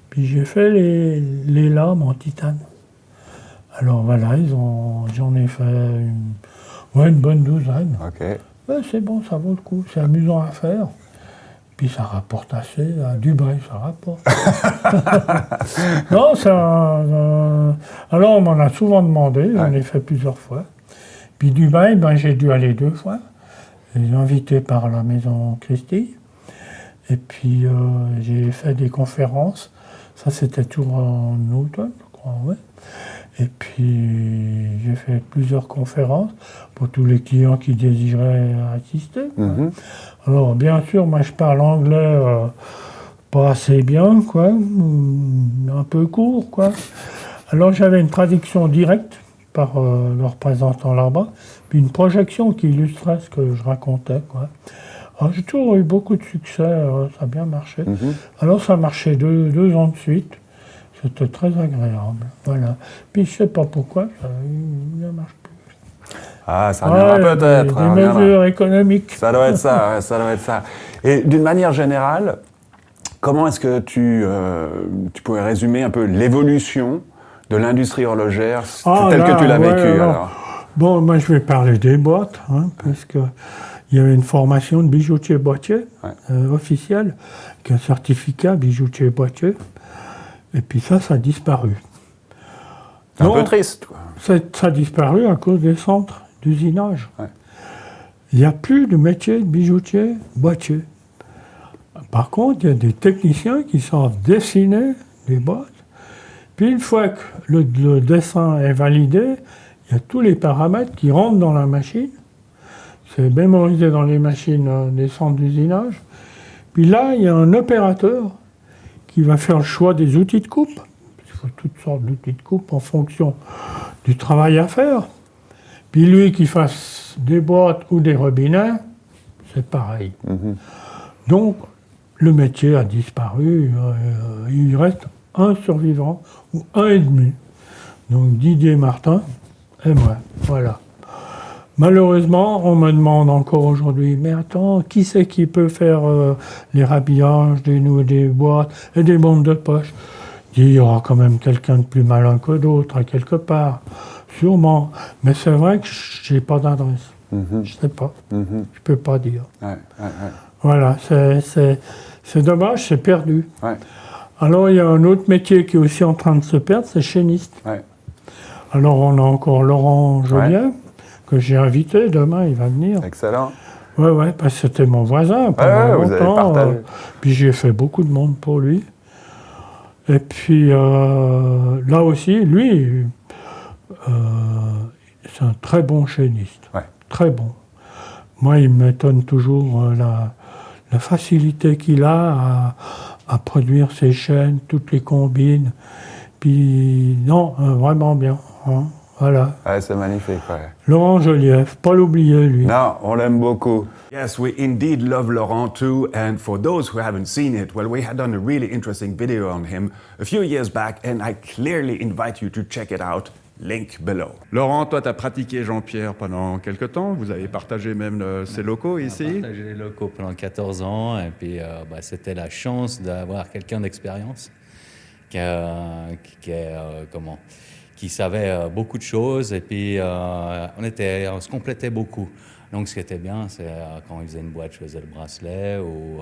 Puis j'ai fait les lames en titane. Alors voilà, j'en ai fait une bonne douzaine. Ok. Ouais, c'est bon, ça vaut le coup. C'est amusant à faire. Puis ça rapporte assez. À Dubaï, ça rapporte. Non, alors on m'en a souvent demandé. J'en ai fait plusieurs fois. Puis Dubaï, j'ai dû aller 2 fois. J'ai été invité par la maison Christie. Et puis j'ai fait des conférences. Ça, c'était toujours en automne, je crois, ouais. Et puis, j'ai fait plusieurs conférences pour tous les clients qui désiraient assister. Alors, bien sûr, moi, je parle anglais pas assez bien, quoi, un peu court, quoi. Alors, j'avais une traduction directe par le représentant là-bas, puis une projection qui illustrait ce que je racontais, quoi. Alors, j'ai toujours eu beaucoup de succès, ça a bien marché. Alors, ça marchait 2 ans de suite. C'était très agréable, voilà. Puis je sais pas pourquoi, ça ne marche plus. Ah, ça reviendra peut-être. Des mesures économiques. Ça doit être ça, ouais, ça doit être ça. Et d'une manière générale, comment est-ce que tu pourrais résumer un peu l'évolution de l'industrie horlogère telle que tu l'as vécue alors? Bon, moi je vais parler des boîtes, parce que il y avait une formation de bijoutier boîtier officielle, qui a un certificat bijoutier boîtier. Et puis ça a disparu. C'est un peu triste, quoi. Ça a disparu à cause des centres d'usinage. Il n'y a plus de métier de bijoutier boîtier. Par contre, il y a des techniciens qui savent dessiner des boîtes. Puis une fois que le dessin est validé, il y a tous les paramètres qui rentrent dans la machine. C'est mémorisé dans les machines des centres d'usinage. Puis là, il y a un opérateur qui va faire le choix des outils de coupe. Il faut toutes sortes d'outils de coupe en fonction du travail à faire. Puis lui qui fasse des boîtes ou des robinets, c'est pareil. Donc, le métier a disparu. Il reste un survivant, ou un et demi. Donc Didier Martin et moi, voilà. Malheureusement, on me demande encore aujourd'hui, mais attends, qui c'est qui peut faire les rhabillages, des boîtes et des montres de poche? Il y aura quand même quelqu'un de plus malin que d'autres, à quelque part, sûrement. Mais c'est vrai que je n'ai pas d'adresse. Je ne sais pas. Je ne peux pas dire. Voilà, c'est dommage, c'est perdu. Alors, il y a un autre métier qui est aussi en train de se perdre, c'est chaîniste. Alors, on a encore Laurent Joliet, que j'ai invité, demain il va venir. Excellent. Ouais, parce que c'était mon voisin pendant vous avez longtemps. partagé. Puis j'ai fait beaucoup de monde pour lui. Et puis là aussi, lui, c'est un très bon chaîniste. Très bon. Moi, il m'étonne toujours la facilité qu'il a à produire ses chaînes, toutes les combines. Puis non, vraiment bien. Voilà. C'est magnifique, Laurent Joliet, pas l'oublier, lui. Non, on l'aime beaucoup. Yes, we indeed love Laurent too, and for those who haven't seen it, well, we had done a really interesting video on him a few years back, and I clearly invite you to check it out. Link below. Laurent, toi, tu as pratiqué Jean-Pierre pendant quelques temps. Vous avez partagé même ses locaux ici. On a partagé les locaux pendant 14 ans, et puis c'était la chance d'avoir quelqu'un d'expérience qui savait beaucoup de choses, et puis on se complétait beaucoup. Donc ce qui était bien, c'est quand il faisait une boîte, je faisais le bracelet, ou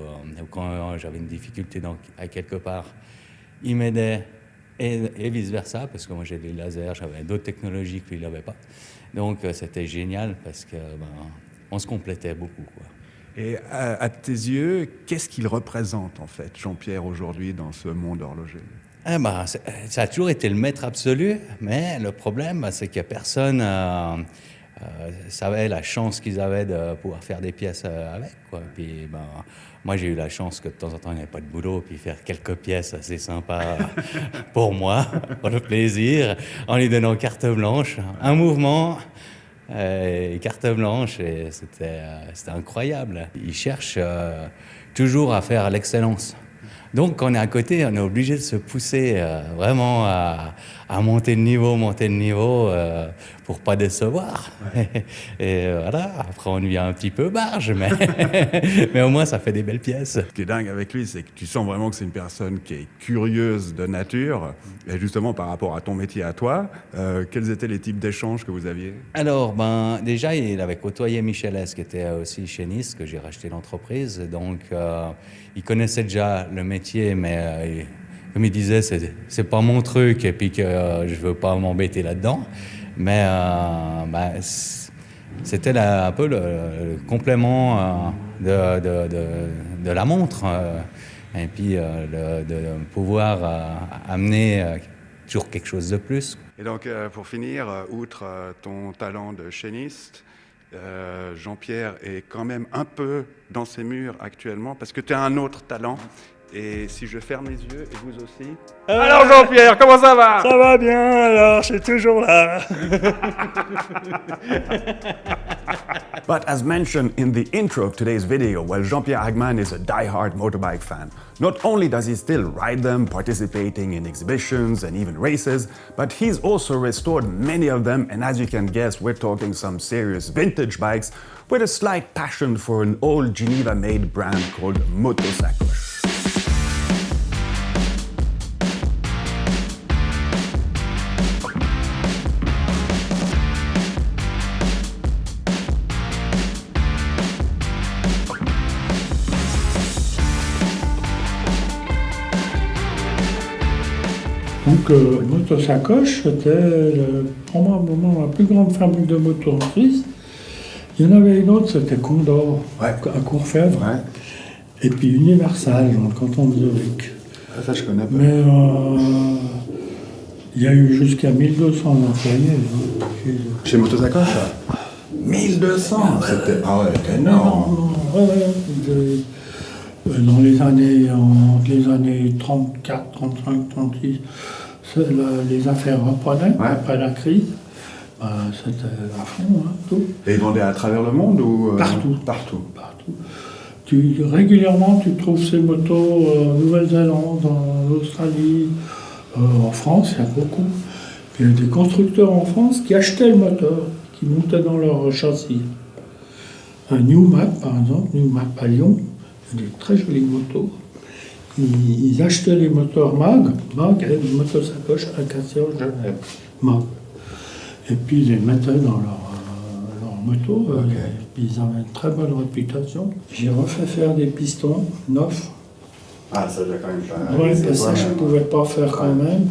quand j'avais une difficulté à quelque part, il m'aidait, et vice-versa, parce que moi j'ai des lasers, j'avais d'autres technologies que lui n'avait pas. Donc c'était génial, parce que on se complétait beaucoup, quoi. Et à tes yeux, qu'est-ce qu'il représente en fait, Jean-Pierre, aujourd'hui dans ce monde horloger? Ça a toujours été le maître absolu, mais le problème, c'est que personne savaient la chance qu'ils avaient de pouvoir faire des pièces avec, quoi. Puis, ben, moi, j'ai eu la chance que de temps en temps, il n'y avait pas de boulot, puis faire quelques pièces assez sympas pour moi, pour le plaisir, en lui donnant carte blanche, un mouvement, carte blanche, et c'était incroyable. Il cherche toujours à faire l'excellence. Donc, quand on est à côté, on est obligé de se pousser vraiment à monter de niveau pour pas décevoir. Et voilà, après on devient un petit peu barge, mais au moins ça fait des belles pièces. Ce qui est dingue avec lui, c'est que tu sens vraiment que c'est une personne qui est curieuse de nature. Et justement, par rapport à ton métier à toi, quels étaient les types d'échanges que vous aviez? Alors, ben, déjà, il avait côtoyé Michel S, qui était aussi chez Nice, que j'ai racheté l'entreprise. Donc, il connaissait déjà le métier, mais comme il disait, c'est pas mon truc, et puis que je veux pas m'embêter là-dedans. Mais ben, c'était un peu le complément de la montre. Et puis, de pouvoir amener toujours quelque chose de plus. Et donc, pour finir, outre ton talent de chaîniste, Jean-Pierre est quand même un peu dans ses murs actuellement parce que tu as un autre talent. Et si je ferme les yeux, et vous aussi. Alors Jean-Pierre, comment ça va? Ça va bien, alors, je suis toujours là. But as mentioned in the intro of today's video, well, Jean-Pierre Hagman is a die-hard motorbike fan. Not only does he still ride them, participating in exhibitions and even races, but he's also restored many of them, and as you can guess, we're talking some serious vintage bikes with a slight passion for an old Geneva-made brand called Motosacoche. Donc, Motosacoche, c'était probablement la plus grande fabrique de motos en Suisse. Il y en avait une autre, c'était Condor, à Courfèvre. Ouais. Et puis Universal, dans le canton de Zurich. Ça, je connais pas. Mais il y a eu jusqu'à 1200 employés. Chez Motosacoche? 1200, c'était énorme. Dans les années, entre les années 34, 35, 36, les affaires reprenaient après la crise. C'était à fond, hein, tout. Et ils vendaient à travers le monde ou Partout. Partout. Régulièrement, tu trouves ces motos en Nouvelle-Zélande, en Australie, en France, il y a beaucoup. Il y a des constructeurs en France qui achetaient le moteur, qui montaient dans leur châssis. Un Newmap, par exemple, Newmap à Lyon, des très jolies motos. Ils achetaient les moteurs MAG et les Motosacoche Acacia Genève, MAG. Et puis ils les mettaient dans leur moto. Et puis ils avaient une très bonne réputation. J'ai refait faire des pistons neufs. Ah, ça, j'ai quand même pas. Oui, ça je ne pouvais pas faire quand même.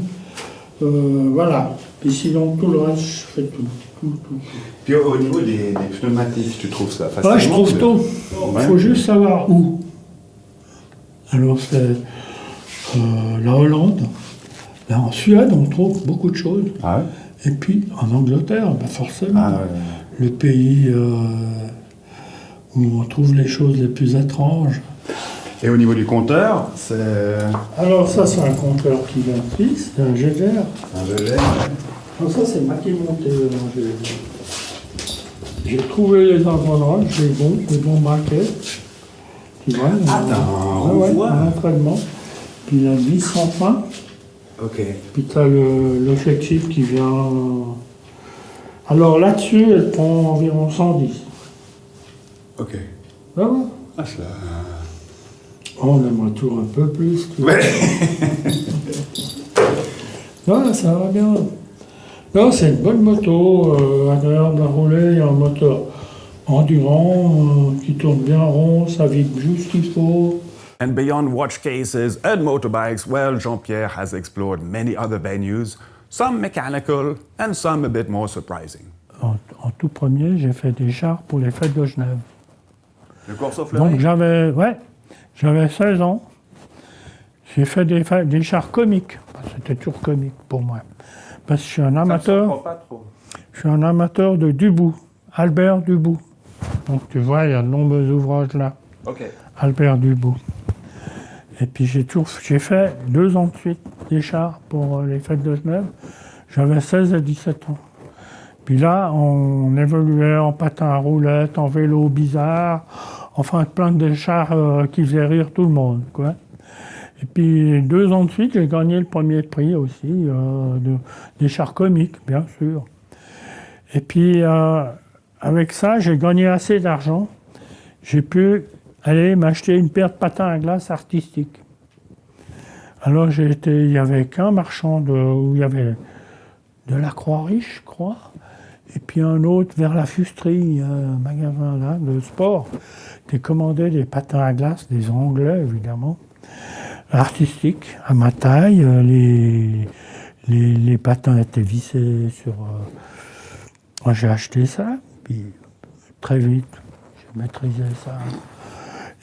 Voilà. Puis sinon, tout le reste, je fais tout. Puis au niveau des pneumatiques, tu trouves ça facilement? Je trouve tout. Il faut juste savoir où. Alors c'est la Hollande. Là en Suède, on trouve beaucoup de choses. Ah ouais? Et puis en Angleterre, forcément, le pays où on trouve les choses les plus étranges. Et au niveau du compteur, c'est... Alors ça, c'est un compteur qui vient de Suisse, c'est un GGR. Un GGR. Alors ça, c'est moi qui ai monté un GGR. J'ai trouvé les engrenages, les bons maquets. Tu vois, un entraînement. Puis la vis sans fin. Ok. Puis tu as l'objectif qui vient. Alors là-dessus, elle prend environ 110. Ok. Ah ouais. Ah, ça... On aimerait toujours un peu plus. Ouais. Ouais, ça va bien. Non, c'est une bonne moto, agréable à rouler, il y a un moteur endurant, qui tourne bien rond, ça vibre juste ce qu'il faut. And beyond watch cases and motorbikes, well, Jean-Pierre has explored many other venues, some mechanical and some a bit more surprising. En tout premier, j'ai fait des chars pour les fêtes de Genève. Le Corso Fleury? Donc j'avais 16 ans. J'ai fait des chars comiques. C'était toujours comique pour moi. Parce que je suis un amateur. Pas trop. Je suis un amateur de Dubout, Albert Dubout. Donc tu vois, il y a de nombreux ouvrages là. Ok. Albert Dubout. Et puis j'ai fait 2 ans de suite des chars pour les fêtes de Genève. J'avais 16 et 17 ans. Puis là, on évoluait en patin à roulettes, en vélo bizarre, enfin plein de chars qui faisaient rire tout le monde, quoi. Et puis 2 ans de suite, j'ai gagné le premier prix aussi, des chars comiques, bien sûr. Et puis avec ça, j'ai gagné assez d'argent. J'ai pu aller m'acheter une paire de patins à glace artistiques. Alors il y avait qu'un marchand où il y avait de la Croix-Riche, je crois, et puis un autre vers la Fusterie, un magasin là de sport, qui commandait des patins à glace, des Anglais évidemment, artistiques, à ma taille. Les patins étaient vissés sur... Moi j'ai acheté ça, puis très vite, j'ai maîtrisé ça.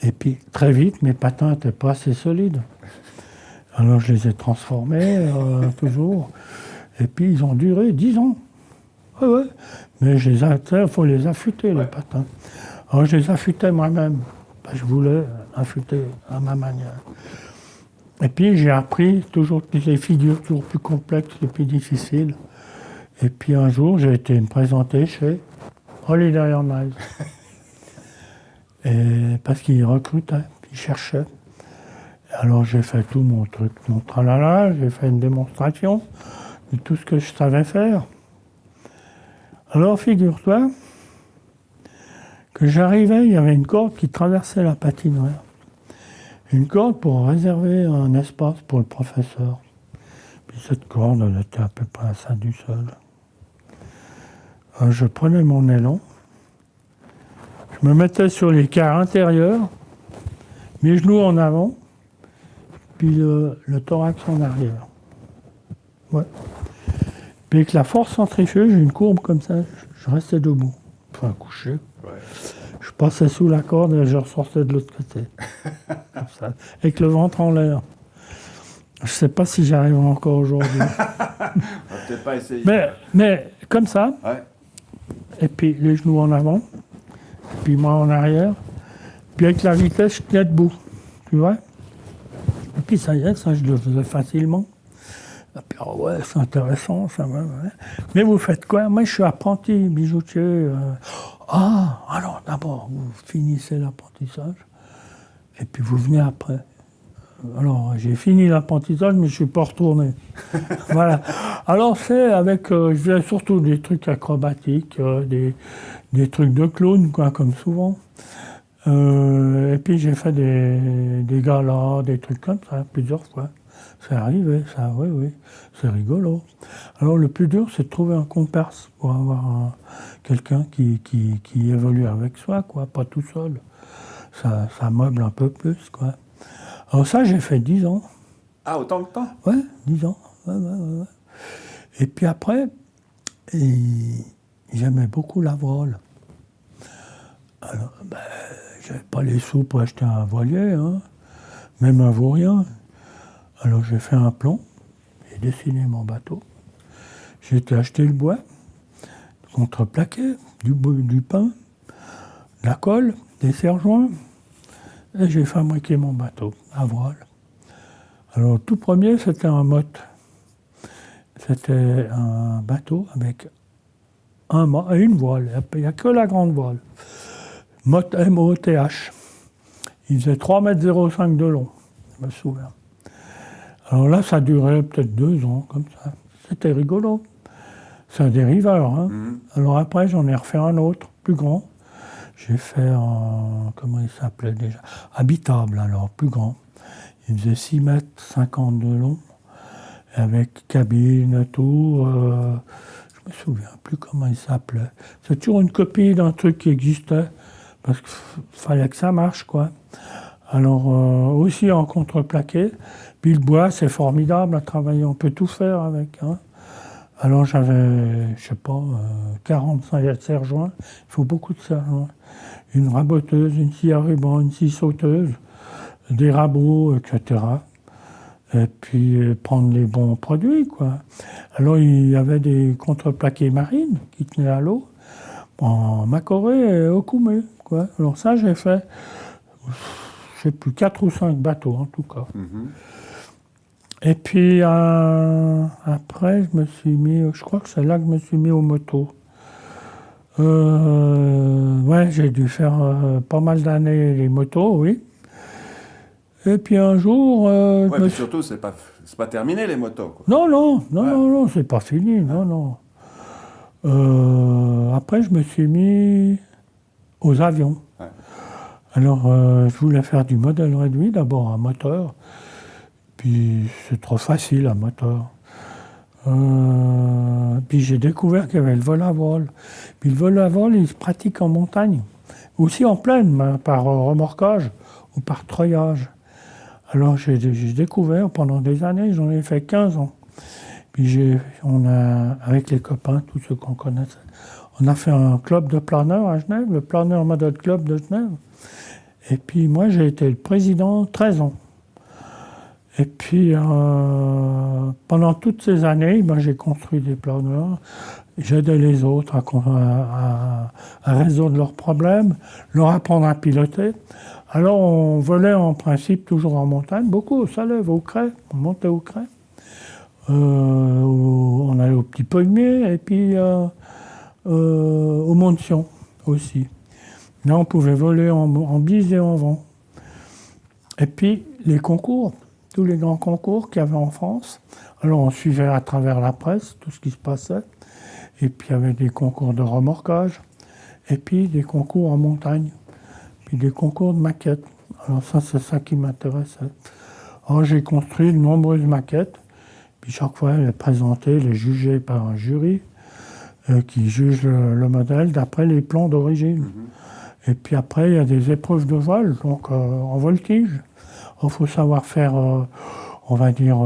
Et puis très vite, mes patins n'étaient pas assez solides. Alors je les ai transformés, toujours. Et puis ils ont duré 10 ans. Ouais. Mais il faut les affûter, les patins. Alors je les affûtais moi-même. Je voulais affûter à ma manière. Et puis j'ai appris toujours les figures toujours plus complexes et plus difficiles. Et puis un jour, j'ai été me présenter chez Holiday Airlines. Et parce qu'ils recrutaient, ils cherchaient. Alors j'ai fait tout mon truc, mon tralala, j'ai fait une démonstration de tout ce que je savais faire. Alors figure-toi que j'arrivais, il y avait une corde qui traversait la patinoire. Une corde pour réserver un espace pour le professeur. Puis cette corde, elle était à peu près à ça du sol. Alors je prenais mon élan, je me mettais sur les quarts intérieurs, mes genoux en avant, puis le thorax en arrière. Ouais. Puis avec la force centrifuge, une courbe comme ça, je restais debout, enfin couché. Ouais. Je passais sous la corde et je ressortais de l'autre côté. Comme ça, avec le ventre en l'air. Je ne sais pas si j'arrive encore aujourd'hui. On va peut-être pas essayer. Mais comme ça, ouais. Et puis les genoux en avant, puis moi en arrière, puis avec la vitesse, je tenais debout, tu vois. Et puis ça y est, ça je le faisais facilement. Et puis ouais, c'est intéressant, ça va. Ouais. Mais vous faites quoi? Moi je suis apprenti bijoutier. Alors d'abord, vous finissez l'apprentissage, et puis vous venez après. Alors, j'ai fini l'apprentissage, mais je ne suis pas retourné. Voilà. Alors, c'est avec... je faisais surtout des trucs acrobatiques, des trucs de clown, quoi, comme souvent. Et puis, j'ai fait des galas, des trucs comme ça, plusieurs fois. C'est arrivé, ça, oui. C'est rigolo. Alors, le plus dur, c'est de trouver un comparse pour avoir quelqu'un qui évolue avec soi, quoi, pas tout seul. Ça meuble un peu plus, quoi. Alors ça, j'ai fait 10 ans. Ah, autant de temps? Ouais, 10 ans. Ouais. Et puis après, j'aimais beaucoup la voile. Alors, j'avais pas les sous pour acheter un voilier, hein, même un vaurien. Alors j'ai fait un plan, j'ai dessiné mon bateau. J'ai été acheter le bois, contreplaqué, du pain, de la colle, des serre-joints. Et j'ai fabriqué mon bateau à voile. Alors, le tout premier, c'était un motte. C'était un bateau avec une voile. Il n'y a que la grande voile. Motte M-O-T-H. Il faisait 3,05 m de long, je me souviens. Alors là, ça durait peut-être 2 ans, comme ça. C'était rigolo. C'est un dériveur. Hein. Alors après, j'en ai refait un autre, plus grand. J'ai fait comment il s'appelait déjà? Habitable, alors, plus grand. Il faisait 6,50 m de long, avec cabine et tout. Je me souviens plus comment il s'appelait. C'est toujours une copie d'un truc qui existait, parce qu'il fallait que ça marche, quoi. Alors, aussi en contreplaqué. Puis le bois, c'est formidable à travailler, on peut tout faire avec. Hein. Alors j'avais, je sais pas, 45 serre-joints. Il faut beaucoup de serre-joints. Une raboteuse, une scie à ruban, une scie sauteuse, des rabots, etc. Et puis prendre les bons produits, quoi. Alors il y avait des contreplaqués marines qui tenaient à l'eau. en Macoré et Okume, quoi. Alors ça, j'ai fait, je sais plus, 4 ou 5 bateaux en tout cas. Et puis après, je me suis mis, je crois que c'est là que je me suis mis aux motos. Ouais, j'ai dû faire pas mal d'années les motos, oui. Et puis un jour, Ouais, mais surtout, c'est pas terminé les motos, quoi. non, c'est pas fini, non. Après, je me suis mis aux avions. Ouais. Alors, je voulais faire du modèle réduit, d'abord un moteur, puis c'est trop facile un moteur. Puis j'ai découvert qu'il y avait le vol à voile. Puis le vol à voile, il se pratique en montagne, aussi en plaine, par remorquage ou par treuillage. Alors j'ai découvert pendant des années, j'en ai fait 15 ans. Puis on a, avec les copains, tous ceux qu'on connaissait, on a fait un club de planeurs à Genève, le Planeur Model Club de Genève. Et puis moi, j'ai été le président 13 ans. Et puis pendant toutes ces années, j'ai construit des planeurs, j'aidais les autres à résoudre leurs problèmes, leur apprendre à piloter. Alors on volait en principe toujours en montagne, beaucoup au Salève, au Cray, on montait au Cray. On allait au Petit Pommier et puis au Mont de Sion aussi. Là, on pouvait voler en bise et en vent. Et puis, les concours, tous les grands concours qu'il y avait en France. Alors, on suivait à travers la presse tout ce qui se passait. Et puis, il y avait des concours de remorquage. Et puis, des concours en montagne. Puis, des concours de maquettes. Alors, ça, c'est ça qui m'intéressait. Alors, j'ai construit de nombreuses maquettes. Puis, chaque fois, elle est présentée, elle est jugée par un jury qui juge le modèle d'après les plans d'origine. Et puis après, il y a des épreuves de vol, donc en voltige. Il faut savoir faire, on va dire,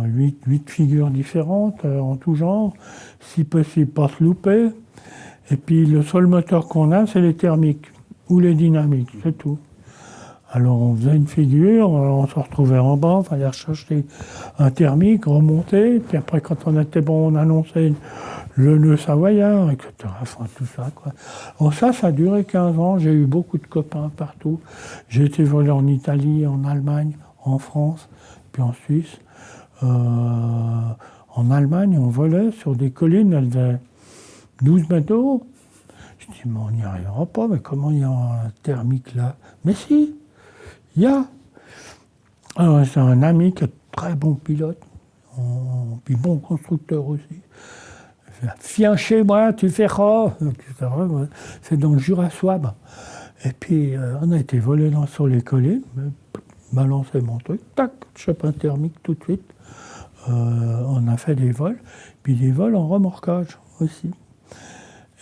8 figures différentes en tout genre, si possible pas se louper. Et puis le seul moteur qu'on a, c'est les thermiques ou les dynamiques, c'est tout. Alors on faisait une figure, on se retrouvait en bas, il fallait rechercher un thermique, remonter, puis après quand on était bon, on annonçait le nœud savoyard, etc. Enfin tout ça, quoi. Alors ça a duré 15 ans, j'ai eu beaucoup de copains partout. J'ai été volé en Italie, en Allemagne, en France, puis en Suisse. En Allemagne, on volait sur des collines, elles avaient 12 mètres de haut. Je dis, mais on n'y arrivera pas, mais comment il y a un thermique là? Mais si, il y a. Alors, c'est un ami qui est très bon pilote, puis bon constructeur aussi. Viens chez moi, tu feras. C'est dans le Jura Souabe. Et puis, on a été volé sur les collines, balancé mon truc, tac, chope un thermique tout de suite. On a fait des vols, puis des vols en remorquage aussi.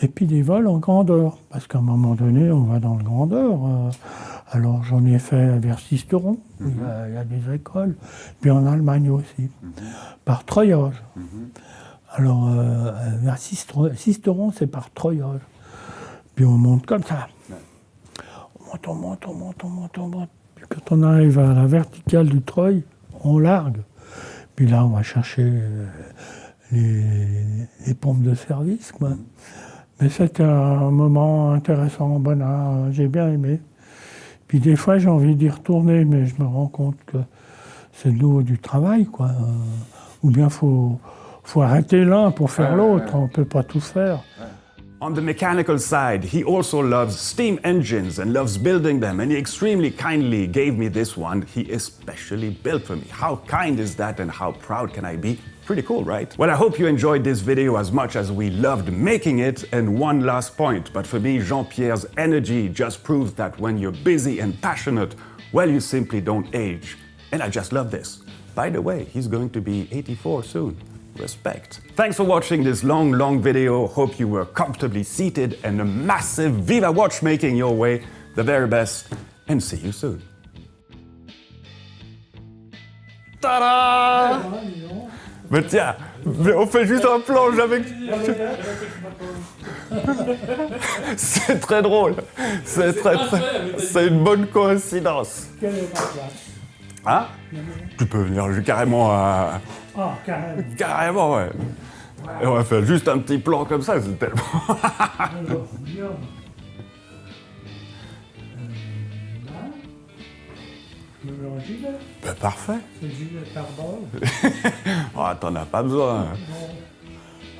Et puis des vols en grandeur, parce qu'à un moment donné, on va dans le grandeur. Alors j'en ai fait vers Sisteron, il y a des écoles, puis en Allemagne aussi, par treuillage. Alors vers Sisteron, c'est par treuillage. Puis on monte comme ça. On monte. Puis quand on arrive à la verticale du treuil, on largue. Puis là, on va chercher les pompes de service, quoi. Mais c'était un moment intéressant, bon, j'ai bien aimé. Puis des fois, j'ai envie d'y retourner, mais je me rends compte que c'est de nouveau du travail, quoi. Ou bien faut arrêter l'un pour faire l'autre, on ne peut pas tout faire. On the mechanical side, he also loves steam engines and loves building them, and he extremely kindly gave me this one he especially built for me. How kind is that, and how proud can I be? Pretty cool, right? Well, I hope you enjoyed this video as much as we loved making it. And one last point, but for me, Jean-Pierre's energy just proves that when you're busy and passionate, well, you simply don't age. And I just love this. By the way, he's going to be 84 soon. Respect. Thanks for watching this long video. Hope you were comfortably seated, and a massive Viva Watchmaking your way. The very best, and see you soon. Ta-da! Mais tiens, on fait juste un planche avec... C'est très drôle. C'est une bonne coïncidence. Quelle est ma place? Hein? Tu peux venir carrément à... Ah, carrément. Carrément, ouais. Et on va faire juste un petit plan comme ça, c'est tellement... Alors, regarde. Là. Le grand gilet. Ben, parfait. C'est le gilet pare-balles. Ah, t'en as pas besoin. Hein. Bon,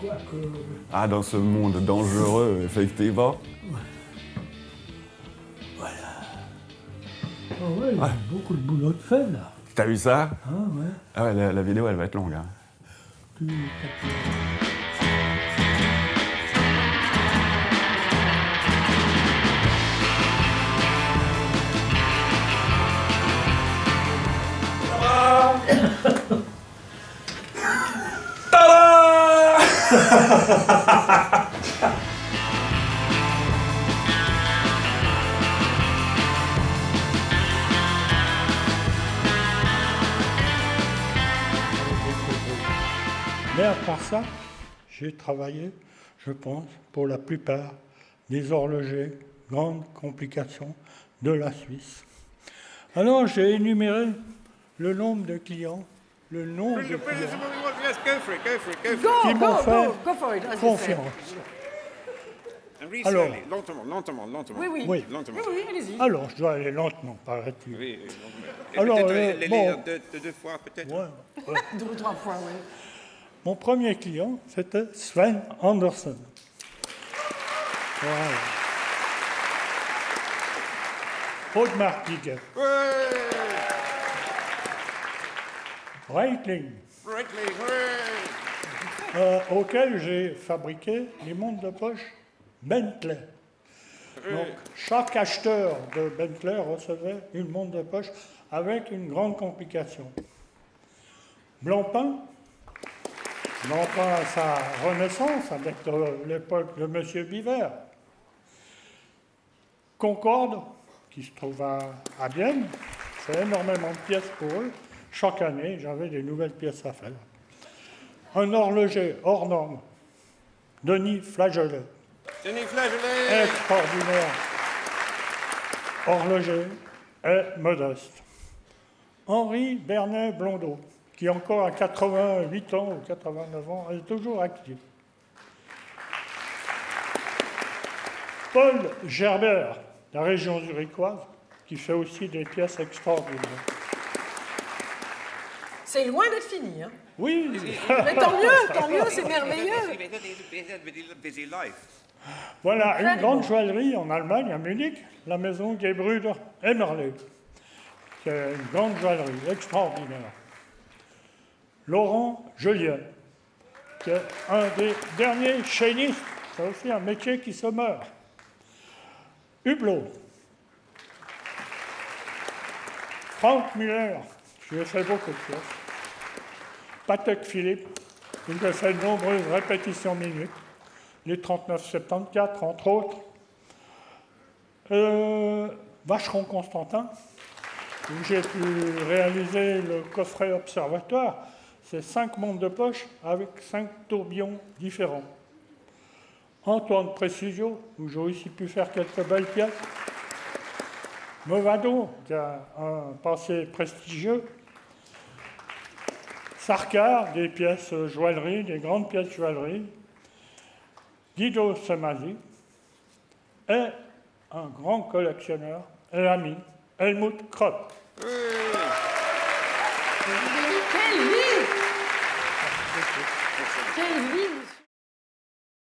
quoique... Ah, dans ce monde dangereux, effectivement. Ah ouais, il y a beaucoup de boulot de fait, là. T'as vu ça? Ah ouais. Ah ouais, la vidéo, elle va être longue. Hein. Tout est Mais à part ça, j'ai travaillé, je pense, pour la plupart des horlogers, grandes complications de la Suisse. Alors, j'ai énuméré le nombre de clients, le nombre de clients Yes, go for it, go for it, go for it. qui m'ont fait go for it, as you say. confiance. And read Alors. slowly, lentement, lentement, lentement. Oui, oui. Oui. Lentement. Oui, oui, allez-y. Alors, je dois aller lentement, paraît-il. Oui, oui, lentement. Et Alors, peut-être les bon. lire deux fois, peut-être. Ouais. 2 ou 3 fois, oui. Mon premier client, c'était Sven Anderson. Voilà. Audemars Piguet. Breitling, Rightly, hooray! auquel j'ai fabriqué les montres de poche Bentley. Donc, chaque acheteur de Bentley recevait une montre de poche avec une grande complication. Blancpain à sa renaissance avec l'époque de M. Biver. Concorde, qui se trouve à Vienne, fait énormément de pièces pour eux. Chaque année, j'avais des nouvelles pièces à faire. Un horloger hors norme, Denis Flageolet, Denis Flageolet! extraordinaire, horloger et modeste. Henri Bernet Blondeau, qui encore à 88 ans ou 89 ans est toujours actif. Paul Gerbert, la région zurichoise, qui fait aussi des pièces extraordinaires. C'est loin d'être fini, hein. Oui, Mais tant mieux, c'est merveilleux. Busy life. voilà une grande joaillerie en Allemagne, à Munich, la maison Gebruder Emmerle, qui est une grande joaillerie extraordinaire. Laurent Julien, qui est un des derniers chaînistes, c'est aussi un métier qui se meurt. Hublot. Frank Muller, je lui ai fait beaucoup de pièces. Patek Philippe, il a fait de nombreuses répétitions minutes, les 39-74 entre autres. Vacheron Constantin, où j'ai pu réaliser le coffret observatoire, c'est 5 montres de poche avec 5 tourbillons différents. Antoine Précisio, où j'ai aussi pu faire quelques belles pièces. Movado, qui a un passé prestigieux. Sarkar, des pièces joaillerie, des grandes pièces joaillerie. Guido Semasi, et un grand collectionneur et ami, Helmut Krott. Quelle vie! Quelle vie, monsieur.